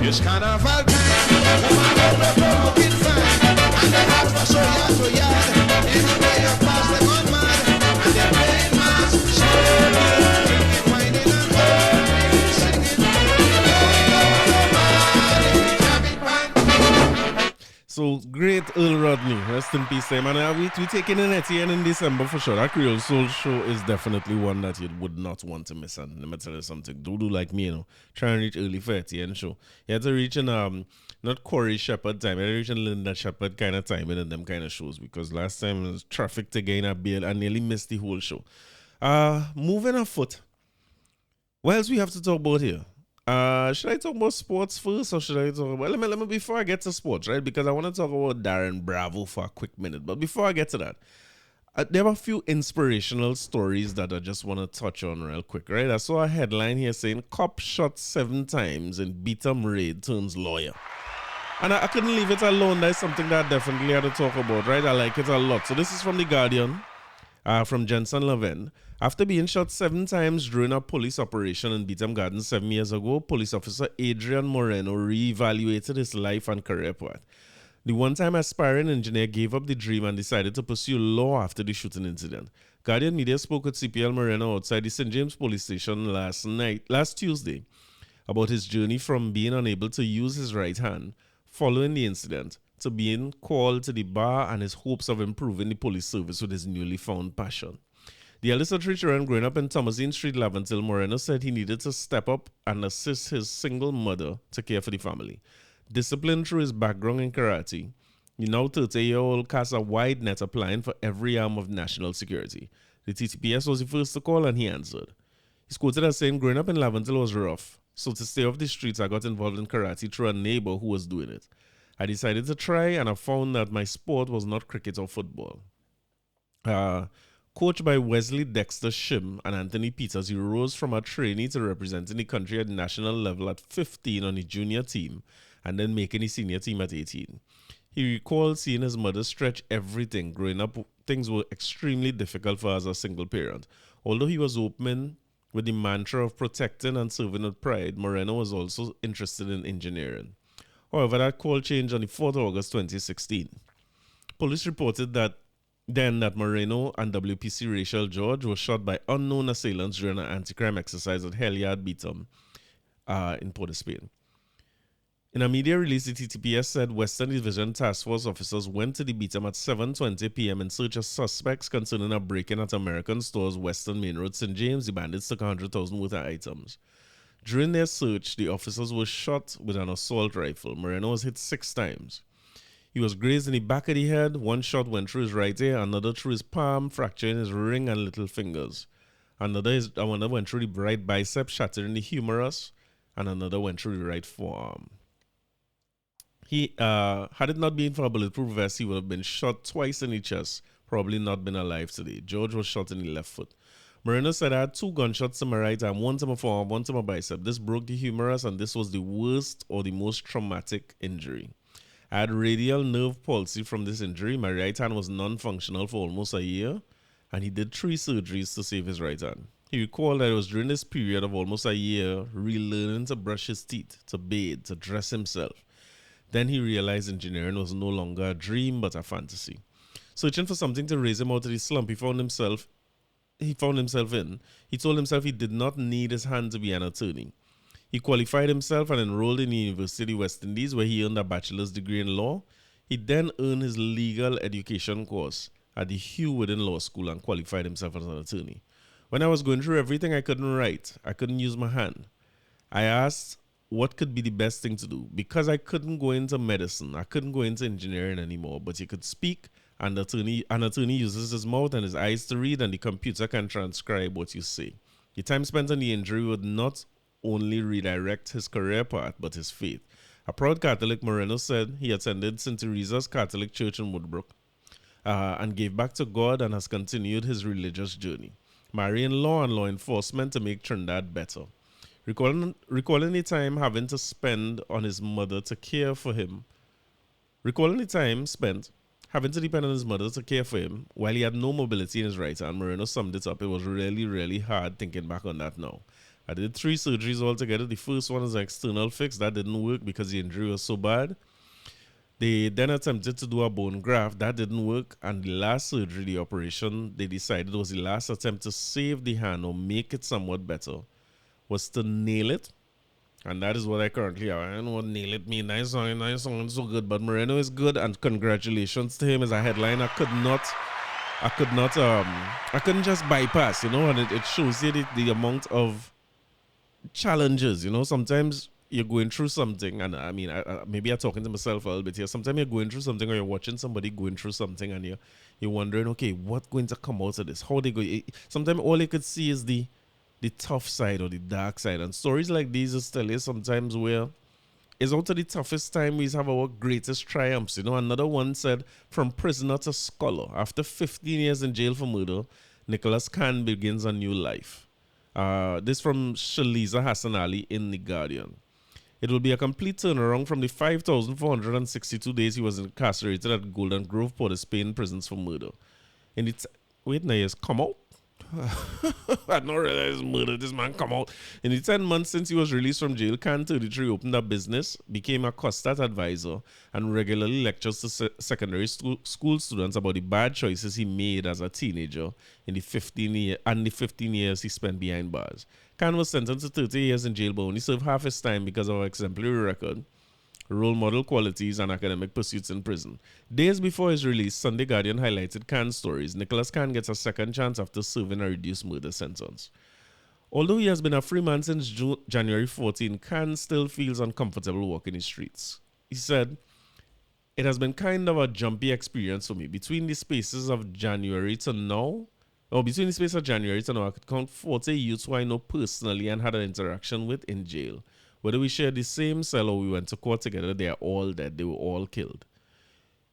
It's carnival time, woman looking fine. And they have for so yard to yard. Anyway you pass them on mad. And they're playing mass, smoking, drinking, whining and holding, singing. So great Earl Rodney, rest in peace, man. And we taking an Ettiene in December for sure. That Creole Soul show is definitely one that you would not want to miss. And let me tell you something, do like me, you know, try and reach early for Ettiene show. You had to reach in not Corey Shepherd time, you had to reach in Linda Shepherd kind of time in them kind of shows, because last time it was traffic to gain a bail and nearly missed the whole show. Moving afoot, what else we have to talk about here? Should I talk about sports first, or should I talk about... Let me before I get to sports, right? Because I want to talk about Darren Bravo for a quick minute. But before I get to that, there are a few inspirational stories that I just want to touch on real quick, right? I saw a headline here saying, cop shot 7 times in beat-em raid turns lawyer. And I couldn't leave it alone. That's something that I definitely had to talk about, right? I like it a lot. So this is from The Guardian, from Jensen Levin. After being shot 7 times during a police operation in Beetham Gardens 7 years ago, police officer Adrian Moreno re-evaluated his life and career path. The one-time aspiring engineer gave up the dream and decided to pursue law after the shooting incident. Guardian Media spoke with CPL Moreno outside the St. James police station last Tuesday about his journey from being unable to use his right hand following the incident to being called to the bar and his hopes of improving the police service with his newly found passion. The eldest of 3 children growing up in Thomasine Street, Laventil, Moreno said he needed to step up and assist his single mother to care for the family. Disciplined through his background in karate, the now 30-year-old cast a wide net applying for every arm of national security. The TTPS was the first to call and he answered. He's quoted as saying, growing up in Laventil was rough, so to stay off the streets I got involved in karate through a neighbor who was doing it. I decided to try and I found that my sport was not cricket or football. Coached by Wesley Dexter Shim and Anthony Peters, he rose from a trainee to representing the country at national level at 15 on the junior team and then making the senior team at 18. He recalled seeing his mother stretch everything. Growing up, things were extremely difficult for us as a single parent. Although he was open with the mantra of protecting and serving with pride, Moreno was also interested in engineering. However, that call changed on the 4th of August 2016. Police reported that Moreno and WPC Rachel George were shot by unknown assailants during an anti-crime exercise at Helyard Beetham in Port of Spain. In a media release, the TTPS said Western Division Task Force officers went to the beat'em at 7:20 p.m. in search of suspects concerning a break-in at American Store's Western Main Road, St. James. The bandits took 100,000 worth of items. During their search, the officers were shot with an assault rifle. Moreno was hit 6 times. He was grazed in the back of the head. One shot went through his right ear, another through his palm, fracturing his ring and little fingers. Another went through the right bicep, shattering the humerus, and another went through the right forearm. He, had it not been for a bulletproof vest, he would have been shot twice in the chest, probably not been alive today. George was shot in the left foot. Moreno said, I had 2 gunshots to my right arm, one to my forearm, one to my bicep. This broke the humerus, and this was the worst or the most traumatic injury. I had radial nerve palsy from this injury. My right hand was non-functional for almost a year, and he did 3 surgeries to save his right hand. He recalled that it was during this period of almost a year, relearning to brush his teeth, to bathe, to dress himself. Then he realized engineering was no longer a dream, but a fantasy. Searching for something to raise him out of the slump he found himself in, he told himself he did not need his hand to be an attorney. He qualified himself and enrolled in the University of West Indies, where he earned a bachelor's degree in law. He then earned his legal education course at the Hugh Wooden Law School and qualified himself as an attorney. When I was going through everything, I couldn't write. I couldn't use my hand. I asked what could be the best thing to do. Because I couldn't go into medicine, I couldn't go into engineering anymore, but you could speak, and an attorney uses his mouth and his eyes to read, and the computer can transcribe what you say. The time spent on the injury would not only redirect his career path, but his faith. A proud Catholic, Moreno said he attended St. Teresa's Catholic Church in Woodbrook and gave back to God and has continued his religious journey, marrying law and law enforcement to make Trinidad better. Recalling the time having to spend on his mother to care for him. Recalling the time spent having to depend on his mother to care for him while he had no mobility in his right hand, Moreno summed it up. It was really, really hard thinking back on that now. I did 3 surgeries altogether. The first one is an external fix. That didn't work because the injury was so bad. They then attempted to do a bone graft. That didn't work. And the last surgery, the operation, they decided was the last attempt to save the hand or make it somewhat better, was to nail it. And that is what I currently have. I don't know what nail it means. Nice song, so good. But Moreno is good, and congratulations to him as a headline. I couldn't just bypass, and it shows you the amount of challenges, sometimes you're going through something, and I mean, maybe I'm talking to myself a little bit here. Sometimes you're going through something, or you're watching somebody going through something, and you're wondering, okay, what's going to come out of this? How they go? Sometimes all you could see is the tough side or the dark side, and stories like these just tell you sometimes where it's out of the toughest time we have our greatest triumphs. Another one said, from prisoner to scholar. After 15 years in jail for murder, Nicholas Khan begins a new life. This from Shaliza Hassan Ali in The Guardian. It will be a complete turnaround from the 5,462 days he was incarcerated at Golden Grove, Port of Spain prisons for murder. Wait, now he has come out? I didn't realize murder. This man come out. In the 10 months since he was released from jail, Khan 33 opened a business, became a Costat advisor, and regularly lectures to secondary school students about the bad choices he made as a teenager in the 15 years he spent behind bars. Khan was sentenced to 30 years in jail, but only served half his time because of an exemplary record, role model qualities, and academic pursuits in prison. Days before his release, Sunday Guardian highlighted Khan's stories. Nicholas Khan gets a second chance after serving a reduced murder sentence. Although he has been a free man since January 14, Khan still feels uncomfortable walking the streets. He said, "It has been kind of a jumpy experience for me. Between the spaces of January to now, I could count 40 youths who I know personally and had an interaction with in jail. Whether we shared the same cell or we went to court together, they are all dead. They were all killed.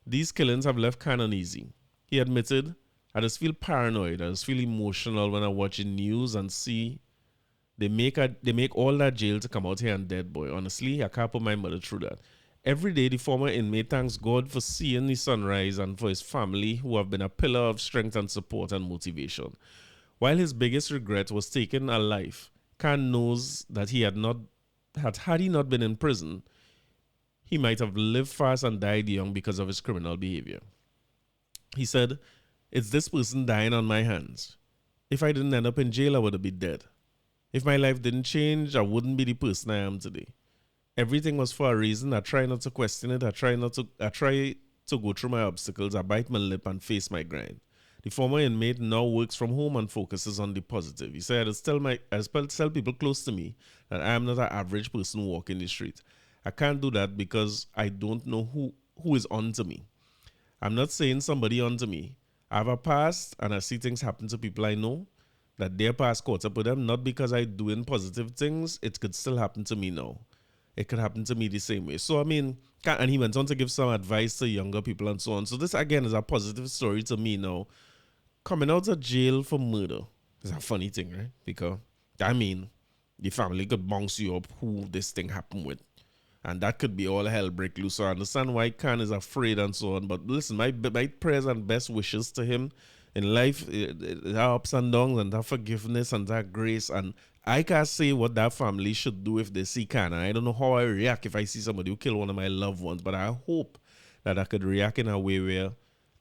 These killings have left Khan uneasy." He admitted, "I just feel paranoid. I just feel emotional when I watch the news and see they make all that jail to come out here and dead, boy. Honestly, I can't put my mother through that. Every day, the former inmate thanks God for seeing the sunrise and for his family, who have been a pillar of strength and support and motivation. While his biggest regret was taking a life, Khan knows that had he not been in prison, he might have lived fast and died young because of his criminal behavior. He said, "It's this person dying on my hands. If I didn't end up in jail, I would have been dead. If my life didn't change, I wouldn't be the person I am today. everything was for a reason. I try not to question it. I try to go through my obstacles. I bite my lip and face my grind. The former inmate now works from home and focuses on the positive. He said, I tell people close to me that I am not an average person walking the street. I can't do that because I don't know who is on to me. I'm not saying somebody on to me. I have a past and I see things happen to people I know that their past caught up with them, not because I'm doing positive things. It could still happen to me now. It could happen to me the same way. So, I mean, and he went on to give some advice to younger people and so on. So this, again, is a positive story to me now. Coming out of jail for murder is a funny thing, right? Because, I mean, the family could bounce you up who this thing happened with. And that could be all hell break loose. So I understand why Khan is afraid and so on. But listen, my prayers and best wishes to him in life. There are ups and downs and that forgiveness and that grace. And I can't say what that family should do if they see Khan. I don't know how I react if I see somebody who killed one of my loved ones. But I hope that I could react in a way where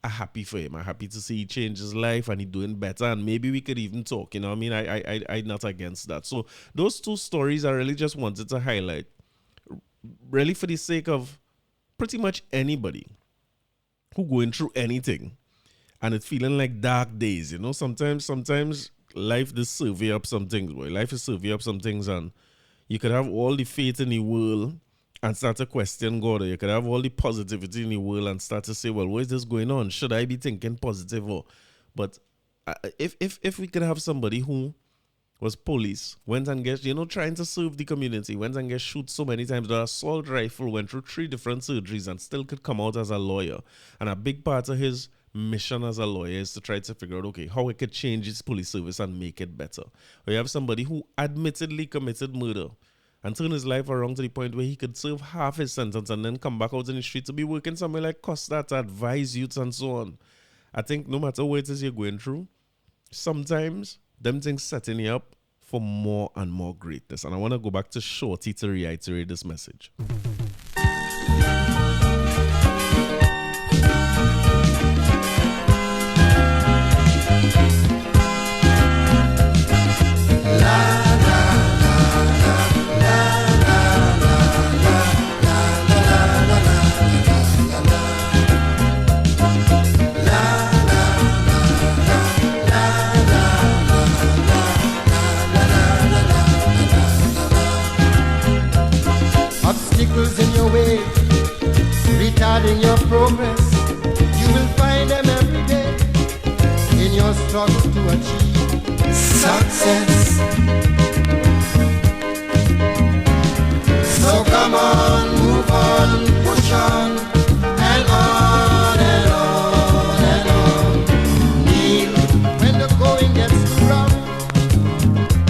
I'm happy for him. I'm happy to see he change his life and he doing better. And maybe we could even talk. You know what I mean? I'm not against that. So those two stories I really just wanted to highlight. Really for the sake of pretty much anybody who going through anything and it's feeling like dark days, you know, sometimes life just serve you up some things, boy. Life is serve you up some things and you could have all the faith in the world and start to question God, or you could have all the positivity in the world and start to say, well, what is this going on? Should I be thinking positive? But if we could have somebody who was police, went and get, trying to serve the community, went and get shot so many times, the assault rifle, went through 3 different surgeries and still could come out as a lawyer. And a big part of his mission as a lawyer is to try to figure out, okay, how he could change his police service and make it better. Or you have somebody who admittedly committed murder and turn his life around to the point where he could serve half his sentence and then come back out in the street to be working somewhere like Costa to advise youths and so on. I think no matter what it is you're going through, sometimes them things setting you up for more and more greatness. And I want to go back to Shorty to reiterate this message. Obstacles in your way, retarding your progress. You will find them every day in your struggle to achieve success. So come on, move on, push on, and on and on and on. Kneel when the going gets too rough,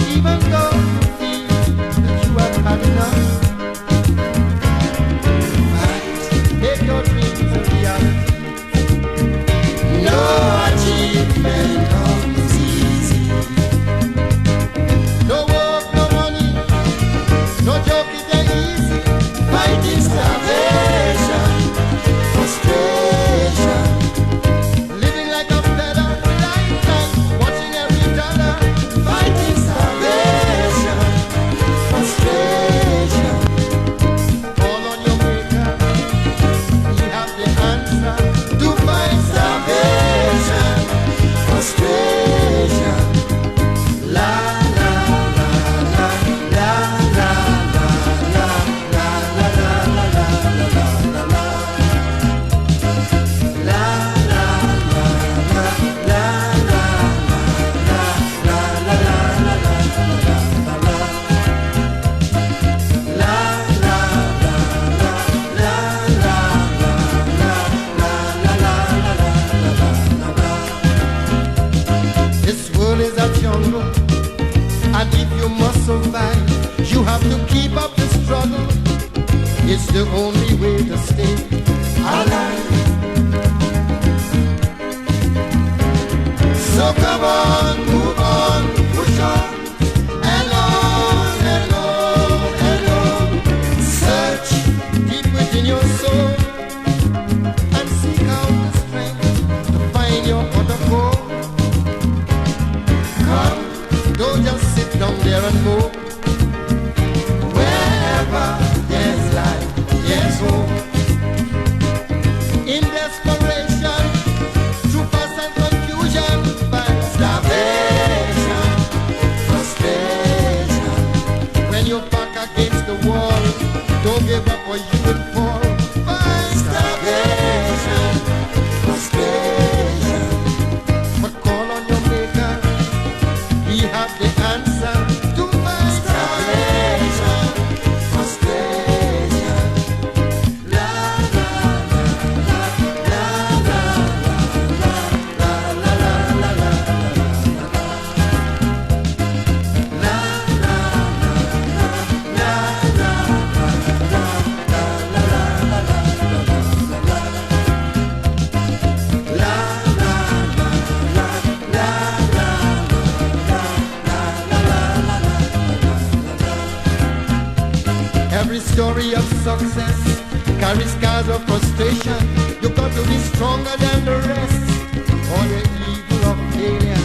even though you feel that you have had enough. Your dreams a reality. No achievement comes easy. No work, no money, no joke is that easy. Fighting starvation, frustration, living like a feather, lifetime, watching every dollar. Fighting starvation, frustration. All on your maker. To find salvation, frustration. La la la la la la la la la la la la la la and if you must survive, you have to keep up the struggle. It's the only way to stay alive. So come on, move on, push on, and on and on and on. Search deep within your soul and seek out the strength to find your other goal. Come, don't just sit down there and go. Wherever there's story of success carries scars of frustration. You got to be stronger than the rest, or the evil of failure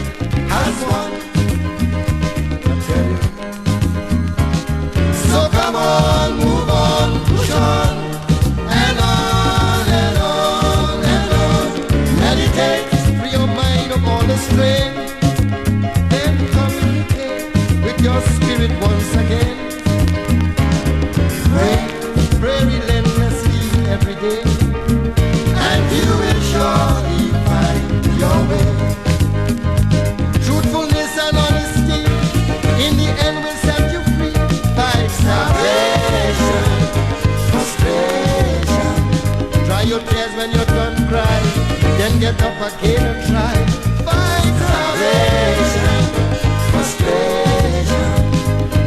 has won. I tell you. So come on, move on, push on, and on, and on, and on. Meditate, free your mind of all the strain. Then communicate with your spirit once again. Pray relentlessly every day, and you will surely find your way. Truthfulness and honesty in the end will set you free. Fight salvation, frustration. Dry your tears when you're done crying, then get up again and try. Fight salvation, frustration.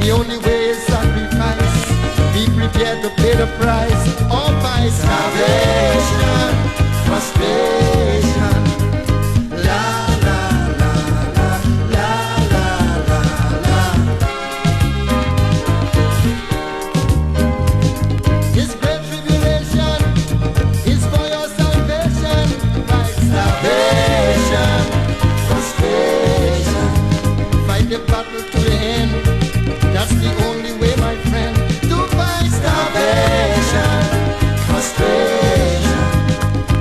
The only way is sacrifice. Be prepared to pay the price. Or by salvation, frustration. La la la la la la la la. This great tribulation is for your salvation. By salvation, frustration. Fight the battle to the end. That's the only way, my friend. To fight salvation, frustration.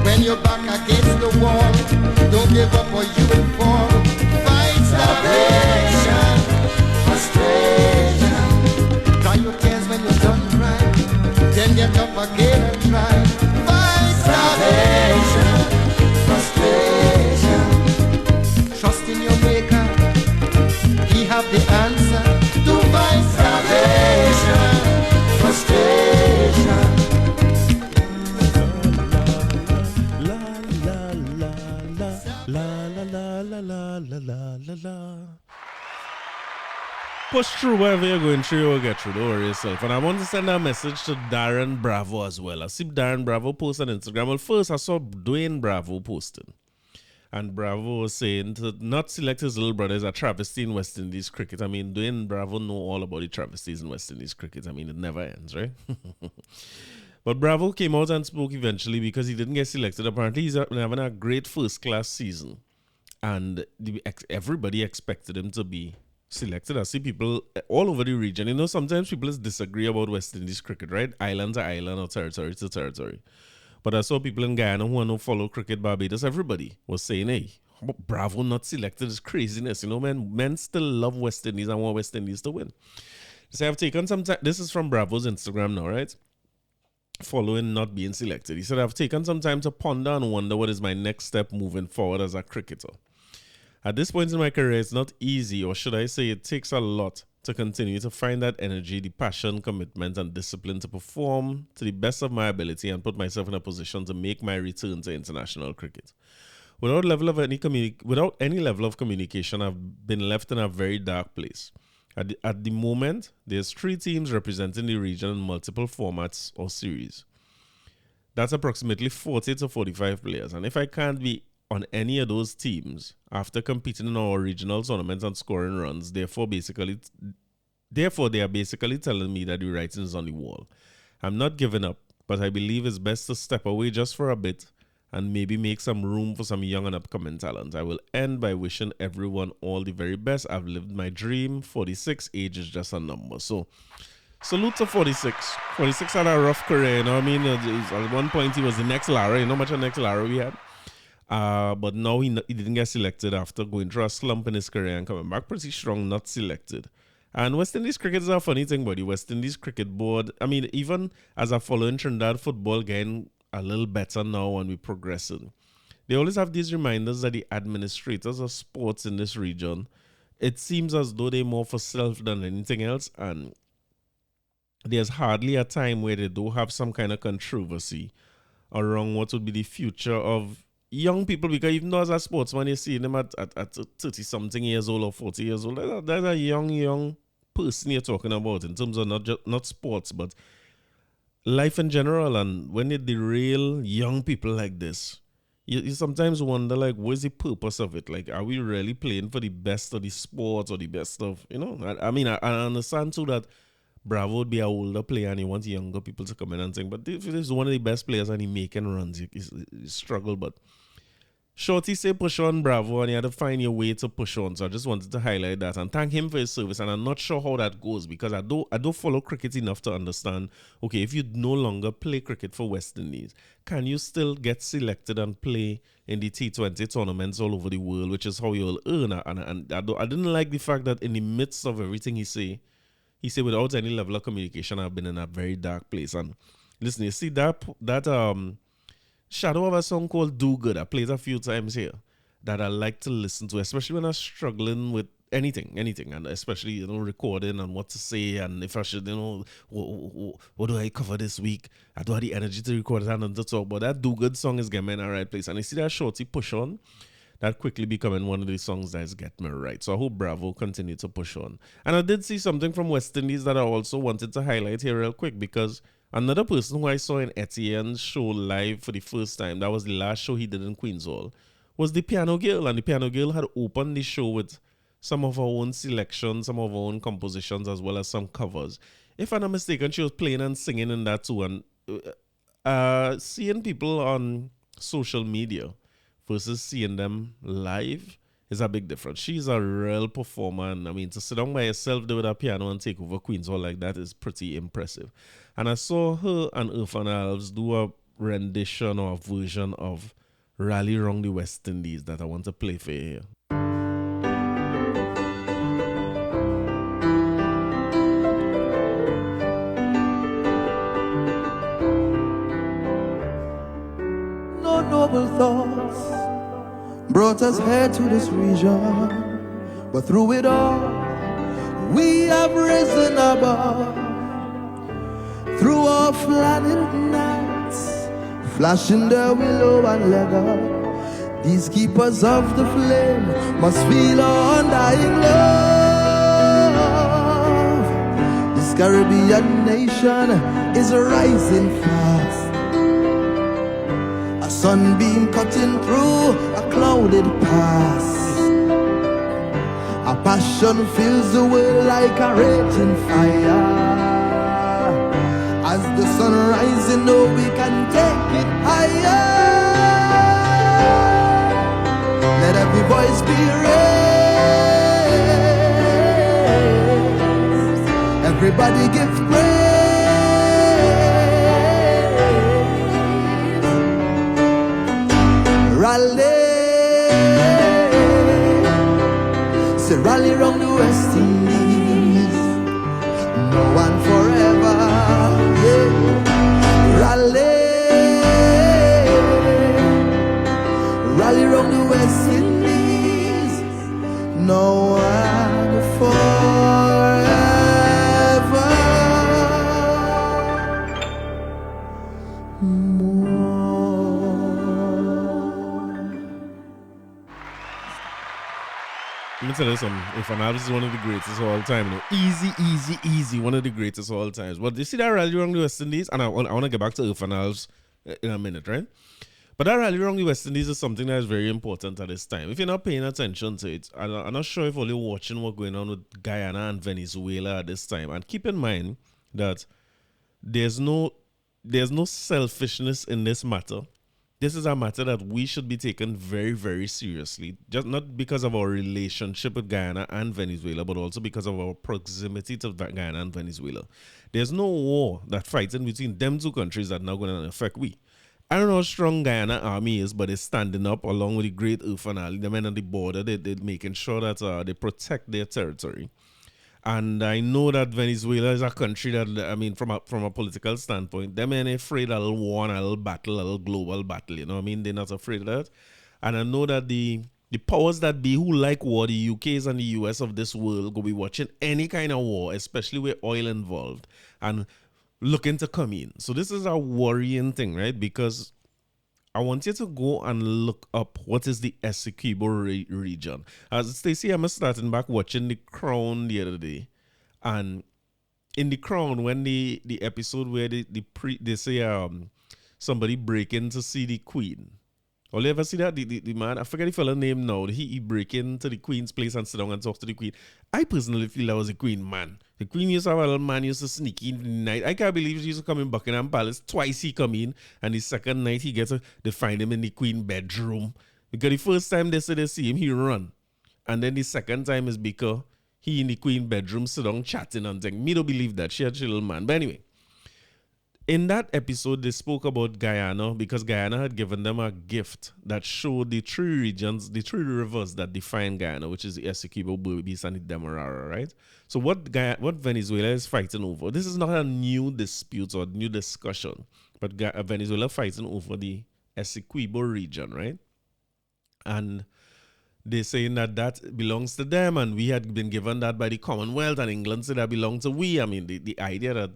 When you're back against the wall, don't give up or you will fall. Fight salvation, frustration. Dry your tears when you're done crying, then get up again and try. Fight salvation, frustration. Trust in your maker, he have the answer. To fight salvation, frustration. La la la la la la la la la la la la. Push through whatever you're going through, you'll get through. Don't worry yourself. And I want to send a message to Darren Bravo as well. I see Darren Bravo post on Instagram. Well, first I saw Dwayne Bravo posting. And Bravo was saying to not select his little brother is a travesty in West Indies cricket. I mean, Dwayne Bravo know all about the travesties in West Indies cricket. I mean, it never ends, right? But Bravo came out and spoke eventually because he didn't get selected. Apparently, he's having a great first-class season. And everybody expected him to be selected. I see people all over the region. You know, sometimes people disagree about West Indies cricket, right? Island to island or territory to territory. But I saw people in Guyana who don't follow cricket, Barbados, everybody was saying, hey, Bravo not selected is craziness. You know, men still love West Indies and want West Indies to win. So I've taken some time. This is from Bravo's Instagram now, right? Following not being selected. He said, I've taken some time to ponder and wonder what is my next step moving forward as a cricketer. At this point in my career, it's not easy, or should I say it takes a lot to continue to find that energy, the passion, commitment, and discipline to perform to the best of my ability and put myself in a position to make my return to international cricket. Without any level of communication, I've been left in a very dark place. At the moment, there's 3 teams representing the region in multiple formats or series. That's approximately 40 to 45 players. And if I can't be on any of those teams after competing in our regional tournaments and scoring runs, therefore they are basically telling me that the writing is on the wall. I'm not giving up, but I believe it's best to step away just for a bit and maybe make some room for some young and upcoming talent. I will end by wishing everyone all the very best. I've lived my dream. 46, age is just a number. So salute to 46. 46 had a rough career, you know what I mean? At one point he was the next Lara. You know how much a next Lara we had? But now he didn't get selected after going through a slump in his career and coming back pretty strong, not selected. And West Indies cricket is a funny thing, but the West Indies cricket board, I mean, even as a following Trinidad football, getting a little better now when we're progressing. They always have these reminders that the administrators of sports in this region, it seems as though they're more for self than anything else. And there's hardly a time where they don't have some kind of controversy around what would be the future of young people, because even though as a sportsman, you see them at 30-something years old or 40 years old, there's a young person you're talking about in terms of not sports, but life in general. And when you derail young people like this, you sometimes wonder, like, what's the purpose of it? Like, are we really playing for the best of the sports or the best of, you know? I mean, I understand too that Bravo would be an older player and he wants younger people to come in and sing. But if he's one of the best players and he making runs, he struggle. But Shorty say push on Bravo and you had to find your way to push on. So I just wanted to highlight that and thank him for his service. And I'm not sure how that goes because I don't follow cricket enough to understand, okay, if you no longer play cricket for West Indies, can you still get selected and play in the T20 tournaments all over the world, which is how you'll earn. And I didn't like the fact that in the midst of everything he say without any level of communication, I've been in a very dark place. And listen, you see that shadow of a song called Do Good. I played a few times here that I like to listen to, especially when I'm struggling with anything, and especially, recording and what to say, and if I should, what do I cover this week? I don't have the energy to record it and to talk, but that Do Good song is getting me in the right place. And you see that Shorty push on, that quickly becoming one of the songs that's get me right. So I hope Bravo continue to push on. And I did see something from West Indies that I also wanted to highlight here real quick, because another person who I saw in Etiene's show live for the first time, that was the last show he did in Queen's Hall, was the Piano Girl. And the Piano Girl had opened the show with some of her own selections, some of her own compositions, as well as some covers. If I'm not mistaken, she was playing and singing in that too. And seeing people on social media versus seeing them live is a big difference. She's a real performer, and I mean, to sit down by herself there with a piano and take over Queen's Hall like that is pretty impressive. And I saw her and Irfan Alves do a rendition or a version of Rally Round the West Indies that I want to play for you here. No noble thoughts brought us here to this region, but through it all we have risen above. Through our flooded nights, flashing their willow and leather, these keepers of the flame must feel our undying love. This Caribbean nation is rising fast, a sunbeam cutting through a clouded past. Our passion fills the world like a raging fire. As the sun rises, know we can take it higher. Let every voice be raised. Everybody give praise. Rally, say rally round the West Indies. No one forever. Rally, rally round the West Indies. No one forever. Let me tell you something. Irfan Alves is one of the greatest of all time. Easy, one of the greatest of all times. But you see that rally around the West Indies, and I want to get back to Irfan Alves in a minute, right? But that rally around the West Indies is something that is very important at this time. If you're not paying attention to it, I'm not sure if only watching what's going on with Guyana and Venezuela at this time. And keep in mind that there's no selfishness in this matter. This is a matter that we should be taken very, very seriously, just not because of our relationship with Guyana and Venezuela, but also because of our proximity to Guyana and Venezuela. There's no war that fighting between them two countries that's not going to affect we. I don't know how strong Guyana army is, but it's standing up along with the great Irfan Ali, the men on the border. They're making sure that they protect their territory. And I know that Venezuela is a country that, I mean, from a political standpoint, them ain't afraid of a little war, a little battle, a little global battle, you know what I mean? They're not afraid of that. And I know that the powers that be who like war, the UKs and the US of this world, go be watching any kind of war, especially with oil involved, and looking to come in. So this is a worrying thing, right? Because I want you to go and look up what is the Esequibo region. As Stacey, I'm starting back watching The Crown the other day. And in The Crown, when the episode where they say somebody break in to see the Queen, Or you ever see that? The man, I forget the fella name now, he break into the queen's place and sit down and talk to the queen. I personally feel that was a queen man. The queen used to have a little man used to sneak in the night. I can't believe she used to come in Buckingham Palace. Twice he come in, and the second night they find him in the queen bedroom. Because the first time they see him, he run. And then the second time is because he in the queen bedroom sit down chatting and thing. Me don't believe that. She had a little man. But anyway. In that episode, they spoke about Guyana because Guyana had given them a gift that showed the three regions, the three rivers that define Guyana, which is the Esequibo, Berbice, and the Demerara, right? So what Venezuela is fighting over, this is not a new dispute or new discussion, but Venezuela fighting over the Esequibo region, right? And they're saying that belongs to them, and we had been given that by the Commonwealth, and England said that belonged to we. I mean, the idea that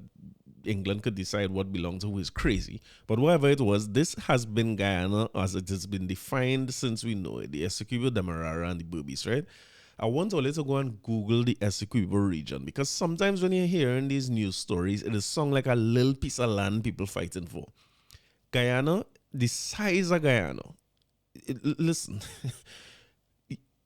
England could decide what belonged to who is crazy. But whatever it was, this has been Guyana as it has been defined since we know it. The Esequibo, Demerara, and the Berbice, right? I want all to go and Google the Esequibo region because sometimes when you're hearing these news stories, it is sung like a little piece of land people fighting for. Guyana, the size of Guyana, listen,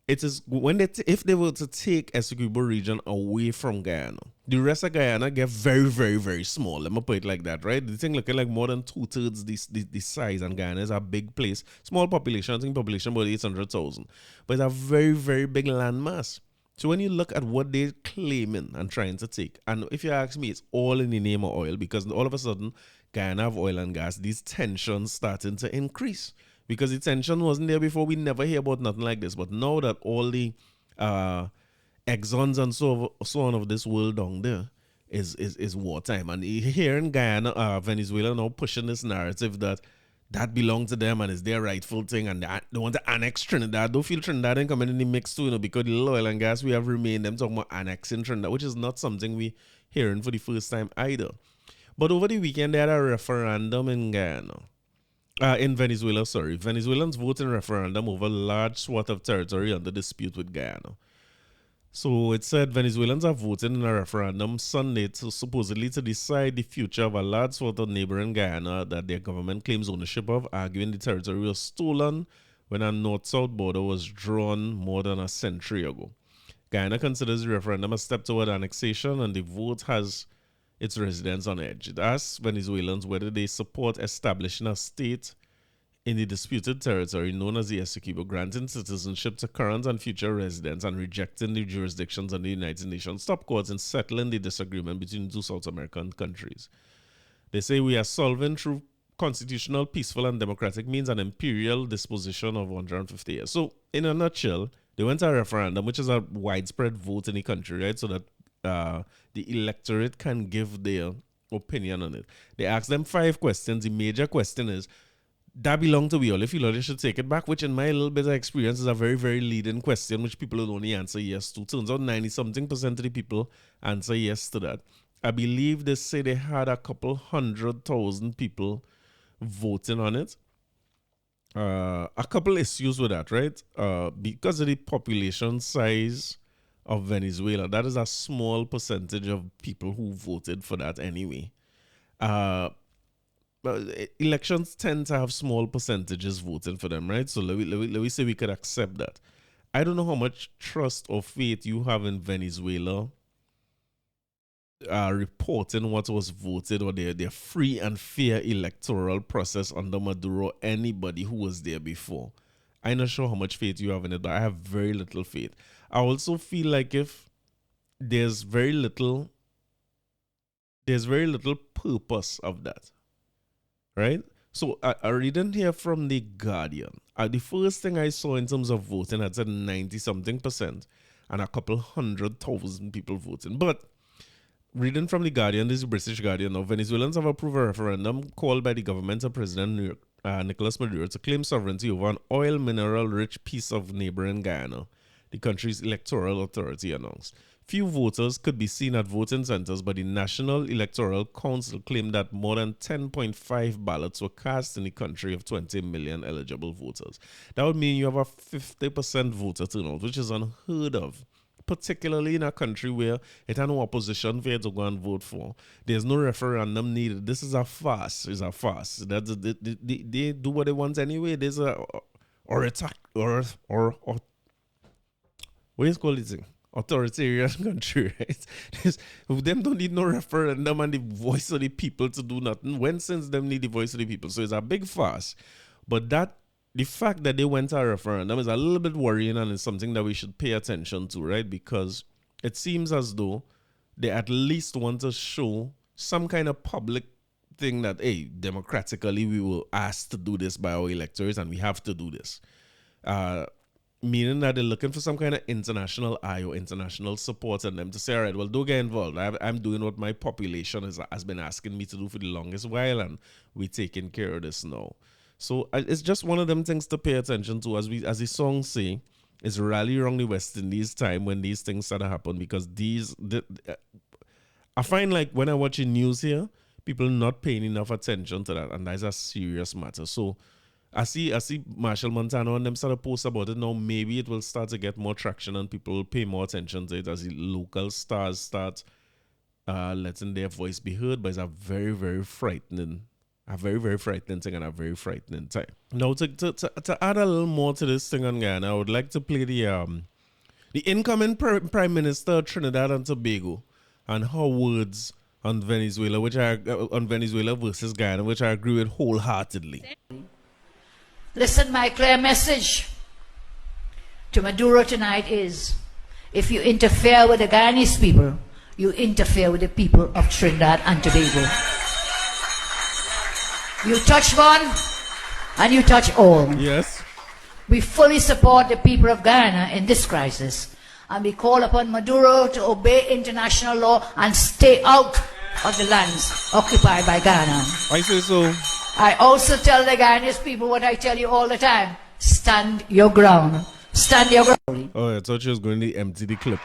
it is when if they were to take Esequibo region away from Guyana, the rest of Guyana get very, very, very small. Let me put it like that, right? The thing looking like more than 2/3 the size, and Guyana is a big place, small population. I think population about 800,000, but it's a very, very big landmass. So when you look at what they're claiming and trying to take, and if you ask me, it's all in the name of oil because all of a sudden Guyana have oil and gas. These tensions starting to increase. Because the tension wasn't there before, we never hear about nothing like this. But now that all the Exxons and so on of this world down there is wartime. And here in Guyana, Venezuela now pushing this narrative that belongs to them and is their rightful thing. And they want to annex Trinidad. Don't feel Trinidad ain't coming in the mix too, because the oil and gas we have remained, them talking about annexing Trinidad, which is not something we hearing for the first time either. But over the weekend, they had a referendum in Guyana. In Venezuela, sorry. Venezuelans vote in referendum over a large swath of territory under dispute with Guyana. So it said Venezuelans are voting in a referendum Sunday supposedly to decide the future of a large swath of neighboring Guyana that their government claims ownership of, arguing the territory was stolen when a north-south border was drawn more than a century ago. Guyana considers the referendum a step toward annexation, and the vote has its residents on edge. It asks Venezuelans whether they support establishing a state in the disputed territory known as the Esequibo, granting citizenship to current and future residents and rejecting the jurisdictions under the United Nations top courts and settling the disagreement between two South American countries. They say we are solving through constitutional, peaceful, and democratic means an imperial disposition of 150 years. So, in a nutshell, they went to a referendum, which is a widespread vote in the country, right? So that the electorate can give their opinion on it. They asked them 5 questions. The major question is, that belong to we all. If you know, they should take it back, which in my little bit of experience is a very, very leading question, which people will only answer yes to. Turns out 90-something% of the people answer yes to that. I believe they say they had a couple 100,000 people voting on it. A couple issues with that, right? Because of the population size of Venezuela, that is a small percentage of people who voted for that anyway. But elections tend to have small percentages voting for them, right? So let me say we could accept that. I don't know how much trust or faith you have in Venezuela reporting what was voted or their free and fair electoral process under Maduro, anybody who was there before. I'm not sure how much faith you have in it, but I have very little faith. I also feel like if there's very little purpose of that, right? So I didn't hear from the Guardian. The first thing I saw in terms of voting had said 90-something% and a couple 100,000 people voting. But reading from the Guardian, this is British Guardian now, Venezuelans have approved a referendum called by the government of President Nicolas Maduro to claim sovereignty over an oil mineral-rich piece of neighboring Guyana, the country's electoral authority announced. Few voters could be seen at voting centers, but the National Electoral Council claimed that more than 10.5 ballots were cast in the country of 20 million eligible voters. That would mean you have a 50% voter turnout, which is unheard of. particularly in a country where it had no opposition for you to go and vote for. There's no referendum needed. This is a farce. It's a farce. They do what they want anyway. There's what do you call it? Authoritarian country, right? Them don't need no referendum and the voice of the people to do nothing. When since them need the voice of the people? So it's a big farce. But the fact that they went to a referendum is a little bit worrying, and it's something that we should pay attention to, right? Because it seems as though they at least want to show some kind of public thing that, hey, democratically we were asked to do this by our electors and we have to do this. Meaning that they're looking for some kind of international eye or international support and them to say, all right, well, don't get involved. I'm doing what my population has been asking me to do for the longest while, and we're taking care of this now. So it's just one of them things to pay attention to. As the song say, it's rally around the West Indies time when these things start to happen, because I find like when I watch the news here, people not paying enough attention to that, and that's a serious matter. So I see Marshall Montano and them start to post about it now. Maybe it will start to get more traction and people will pay more attention to it as the local stars start letting their voice be heard. But it's a very, very frightening thing and a very frightening time. Now, to add a little more to this thing on Guyana, I would like to play the incoming Prime Minister of Trinidad and Tobago and her words on Venezuela, on Venezuela versus Guyana, which I agree with wholeheartedly. Listen, my clear message to Maduro tonight is, if you interfere with the Guyanese people, you interfere with the people of Trinidad and Tobago. You touch one, and you touch all. Yes. We fully support the people of Guyana in this crisis, and we call upon Maduro to obey international law and stay out of the lands occupied by Guyana. I say so. I also tell the Guyanese people what I tell you all the time: stand your ground. Stand your ground. Oh, I thought she was going to empty the clip.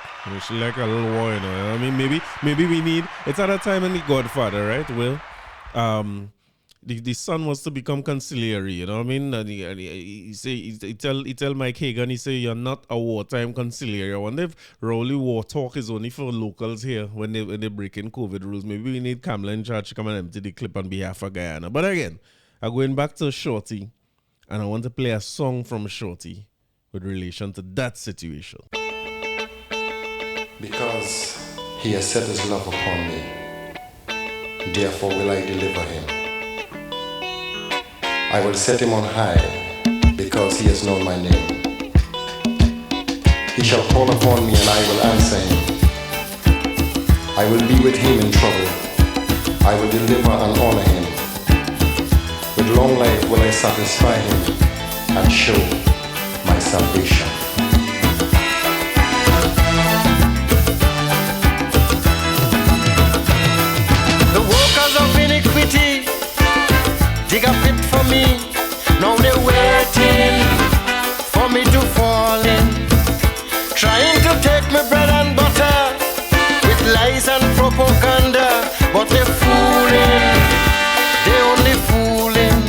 She like a little war, you know. I mean, maybe we need. It's at a time in The Godfather, right? Well, the son was to become conciliary, you know what I mean? And he tell Mike Hagan, he say, you're not a wartime conciliary. I wonder if Rowley war talk is only for locals here when they break in COVID rules. Maybe we need Kamala in charge to come and empty the clip on behalf of Guyana. But again, I'm going back to Shorty, and I want to play a song from Shorty with relation to that situation. Because he has set his love upon me, therefore will I deliver him. I will set him on high, because he has known my name. He shall call upon me, and I will answer him. I will be with him in trouble. I will deliver and honor him. With long life will I satisfy him and show my salvation. The workers of iniquity dig a pit for me. Now they're waiting for me to fall in, trying to take my bread and butter with lies and propaganda. But they're fooling, they're only fooling.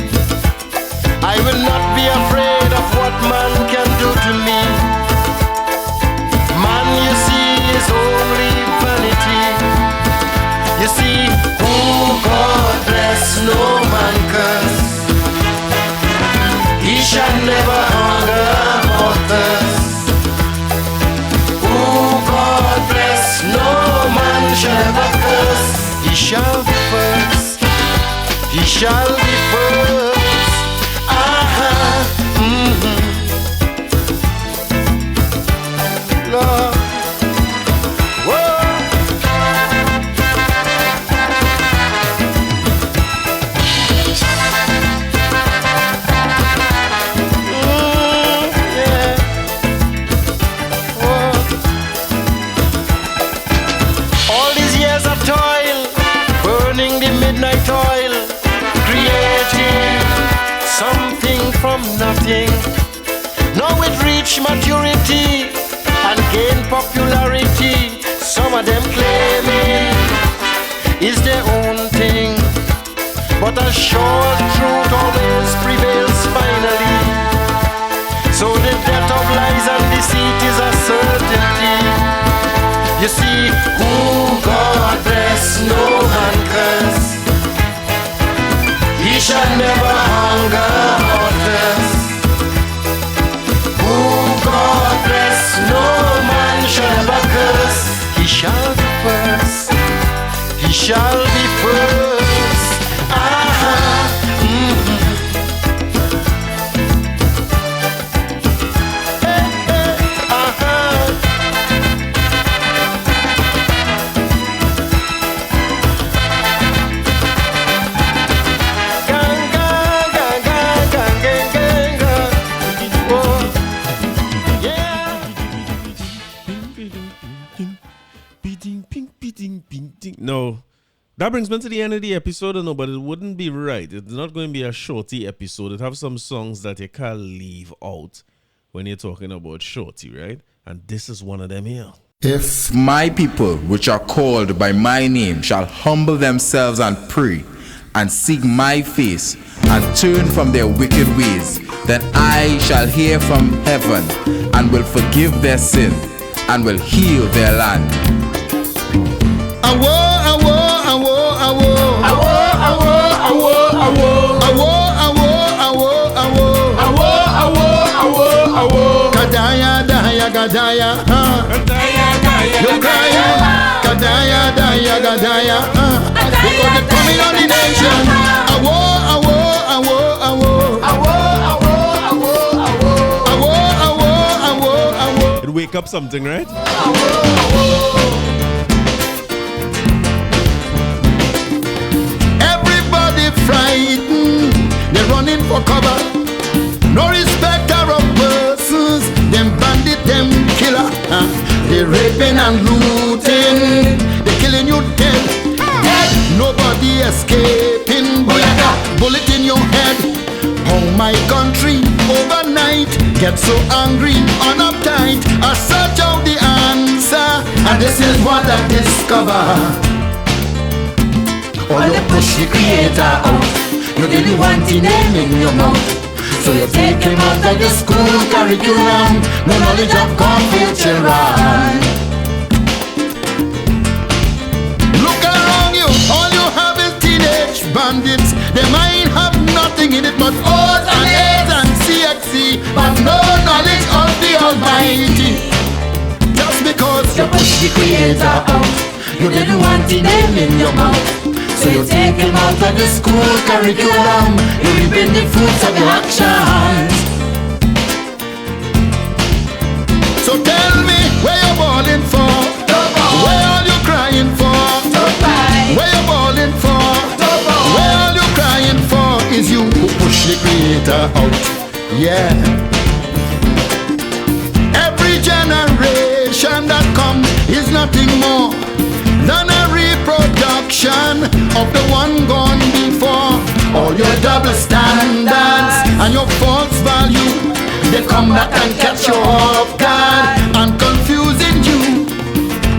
I will not be afraid of what man can do to me. Man, you see, is only vanity. You see, who God bless, no man curse. He shall never hunger or thirst. Who God bless, no man shall ever curse. He shall be first. He shall be first. Lord. Midnight oil, creating something from nothing. Now it reached maturity and gained popularity. Some of them claiming is their own thing, but a short truth always prevails finally. So the death of lies and deceit is a certainty. shall be first. He shall be first. No, that brings me to the end of the episode. No, but it wouldn't be right. It's not going to be a shorty episode. It have some songs that you can't leave out when you're talking about Shorty, right? And this is one of them here. If my people, which are called by my name, shall humble themselves and pray, and seek my face, and turn from their wicked ways, then I shall hear from heaven, and will forgive their sin, and will heal their land. Awo, awo, awo, awo, awo, awo, awo, awo, awo, awo, awo, awo, awo, awo, awo, awo. Kadaya, daya, gadaya, kadaya, daya, you crying, kadaya, daya, gadaya, because they're coming on the nation. Awo, awo, awo, awo, awo, awo, awo, awo, awo, awo, awo, awo. It'll wake up something, right? Frightened, they're running for cover. No respecter of persons. Them bandit, them killer. They're raping and looting. They're killing you dead. Dead. Nobody escaping. Bullet in your head. Oh my country, overnight get so angry, on uptight. I search out the answer, and this is what I discover. Or you push the creator out. You didn't want the name in your mouth, so you take him out of the school curriculum. No knowledge of God for your children. Look around you, all you have is teenage bandits. Their mind have nothing in it but O's and A's and CXC, but no knowledge of the Almighty. Just because you push the creator out, you didn't want the name in your mouth, so you take him out of the school curriculum. You reaping the fruits of your actions. So tell me where you're balling for, where are you crying for, where you're balling for, where are you crying for? Is you who push the creator out. Yeah. Every generation that comes is nothing more than a reproduction of the one gone before. All your double standards and your false value, they come back and catch you off guard and confusing you.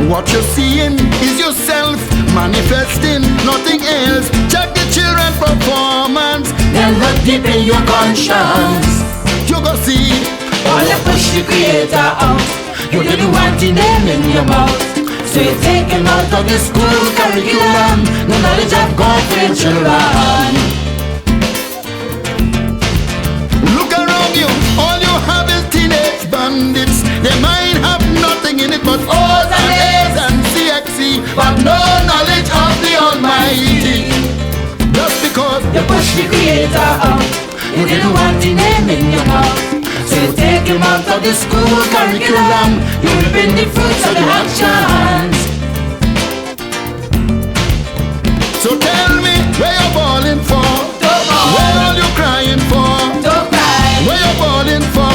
What you're seeing is yourself manifesting, nothing else. Check the children's performance, then look deep in your conscience. You go see, all you push the creator out. You didn't want the name in your mouth, so you take him out of the school curriculum. No knowledge of God for your children. Look around you, all you have is teenage bandits. Their mind have nothing in it but O's and A's and CXC, but no knowledge of the Almighty. Just because you push the creator out, you didn't want the name in your mouth, so you take him out of the school curriculum. You reaping the fruits of your actions. So tell me where you're balling for, where are you crying for, where you're balling for,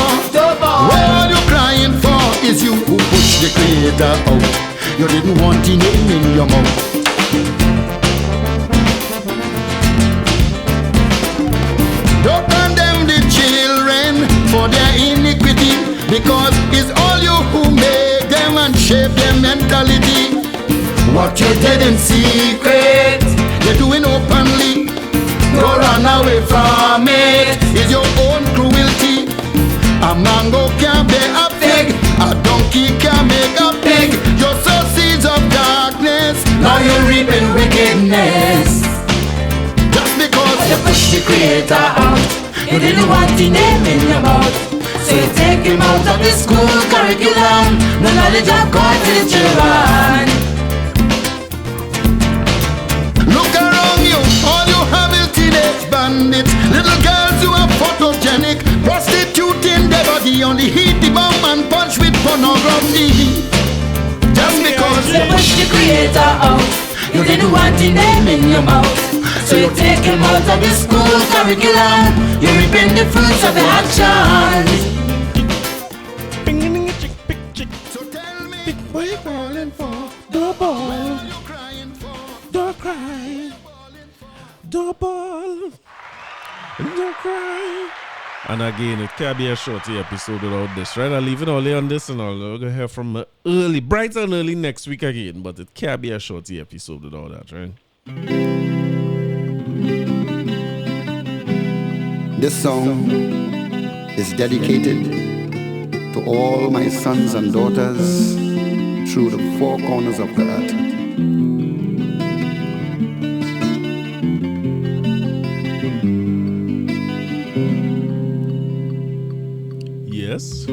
where are you crying for? Is you who push the creator out. You didn't want the name in your mouth. Don't condemn the children for their iniquity, because it's all you who made them and shaped their mentality. What you did in secret, you're doing openly. Don't run away from it, it's your own cruelty. A mango can't bear a fig, a donkey can't make a pig. You sow seeds of darkness, now you're reaping wickedness. Just because you push the creator out, you didn't want the name in your mouth, So you take him out of the school curriculum. No knowledge of God to the children. Look around you, all you Hamilton teenage bandits, little girls who are photogenic, prostituting their body on the heat, the bomb and punch with pornography. Just because you push the creator out, you didn't want the name in your mouth. So you take him out of the school curriculum. You reaping the fruits of the actions. So tell me, what you calling for? The ball. Don't cry. The ball. Don't cry. And again, it can't be a shorty episode without this, right? I'll leave it only on this and I'll go hear from early, bright and early next week again. But it can't be a shorty episode without that, right? This song is dedicated to all my sons and daughters through the four corners of the earth. Yes.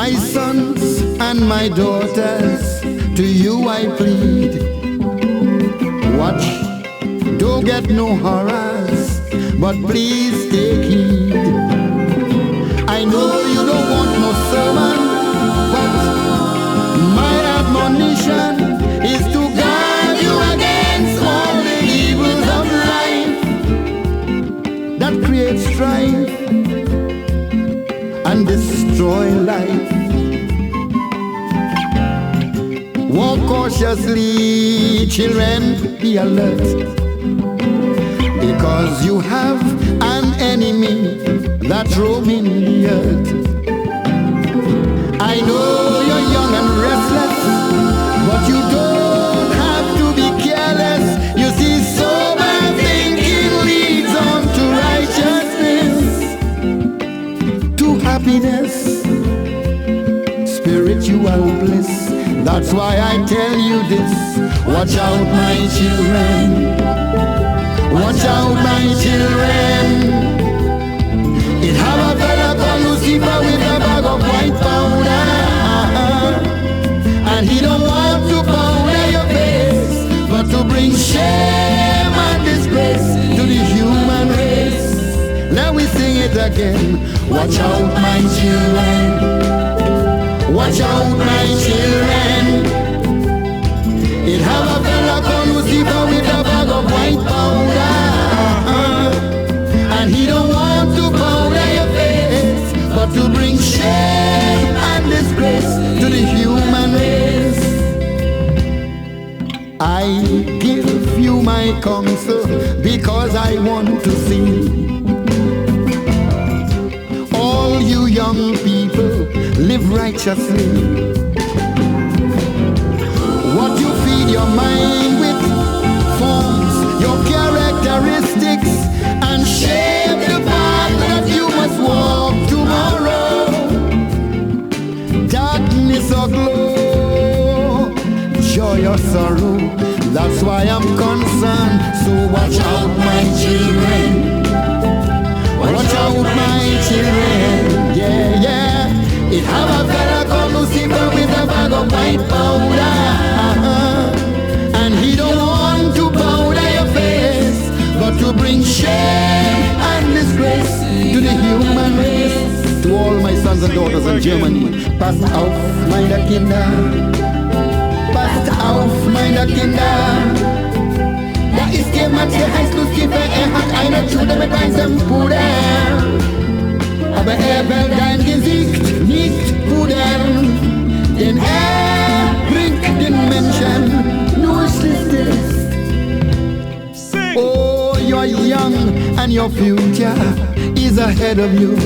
my sons and my daughters, to you I plead. Watch, don't get no horrors, but please take heed. I know you don't want no sermon, but my admonition is to guard you against all the evils of life that create strife and destroy life. Walk cautiously, children, be alert, because you have an enemy that's roaming the earth. I know you're young and restless, but you don't have to be careless. You see, sober thinking leads on to righteousness, to happiness, spiritual bliss. That's why I tell you this. Watch out, my children. Watch out, my children. It have a fella called Lucifer with a bag of white powder, and he don't want to powder your face, but to bring shame and disgrace to the human race. Now we sing it again. Watch out, my children. Watch out, my children. It have a fella called Lucifer with a bag of white powder, and he don't want to powder your face, but to bring shame and disgrace to the human race. I give you my counsel because I want to see all you young people live righteously. What you feed your mind with forms your characteristics and shape the path that you must walk tomorrow. Darkness or glow, joy or sorrow, that's why I'm concerned. So watch out, my children. Watch out, my children. Yeah, yeah. It have a fella called Lucifer with a bag of white powder, and he don't want to powder your face, but to bring shame and disgrace to the human race. To all my sons and daughters in Germany, passt auf, meine Kinder. Passt auf, meine Kinder. Da ist jemand, der heißt Lucifer, hat eine Jude mit weißem Puder. Aber will dein Gesicht nicht pudern, denn bringt den Menschen nur Schlechtes. Oh, you're young and your future is ahead of you.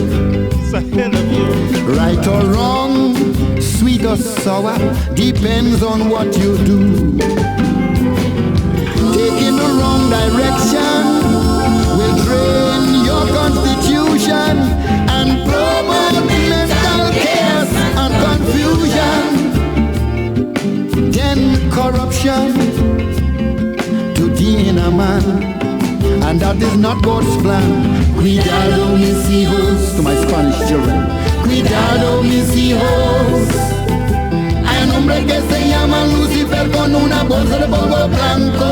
It's ahead of you. Right or wrong, sweet or sour, depends on what you do. Taking the wrong direction will drain your constitution and promote mental chaos and confusion. Then corruption to gain a man, and that is not God's plan. Cuidado mis hijos, to my Spanish children. Cuidado mis hijos. Hay un hombre que se llama Lucifer con una bolsa de polvo blanco,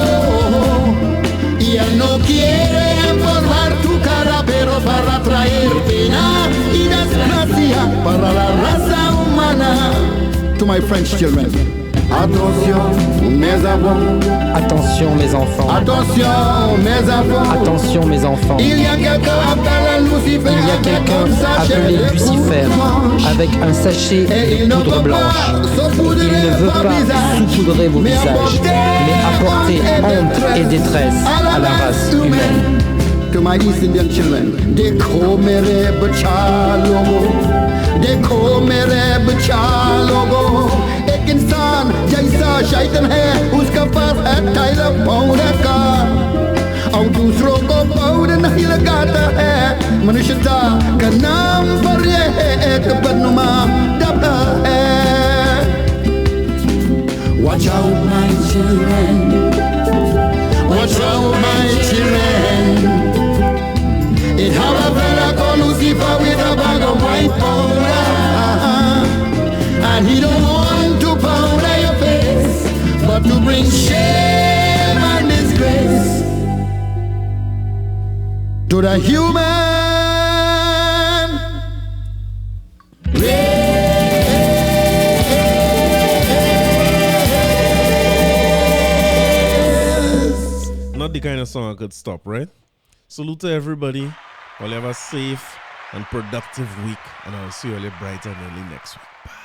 y él no quiere empolvar tu cara, pero para traer pena y desgracia para la raza humana. To my French children. Attention mes enfants. Attention mes enfants. Attention mes enfants. Attention mes enfants. Il y a quelqu'un appelé Lucifer. Il y a quelqu'un appelé Lucifer avec un sachet de poudre blanche. Il ne veut pas saupoudrer vos visages, mais apporter honte et détresse à la race humaine. To my East Indian children, देखो मेरे बच्चा लोगों, देखो मेरे बच्चा लोगों, एक इंसान जैसा शैतान है, उसका पास है टाइलर पाउडर का, और दूसरों को पाउडर नहीं लगाता है। मनुष्यता का नाम पर ये एक बदनुमा दबा है। Watch out my children, watch out my children. It have a fella called Lucifer with a bag of white powder, and he don't want to powder your face, but to bring shame and disgrace to the human race. Not the kind of song I could stop, right? Salute to everybody. All have a safe and productive week, and I'll see you all bright and early next week. Bye.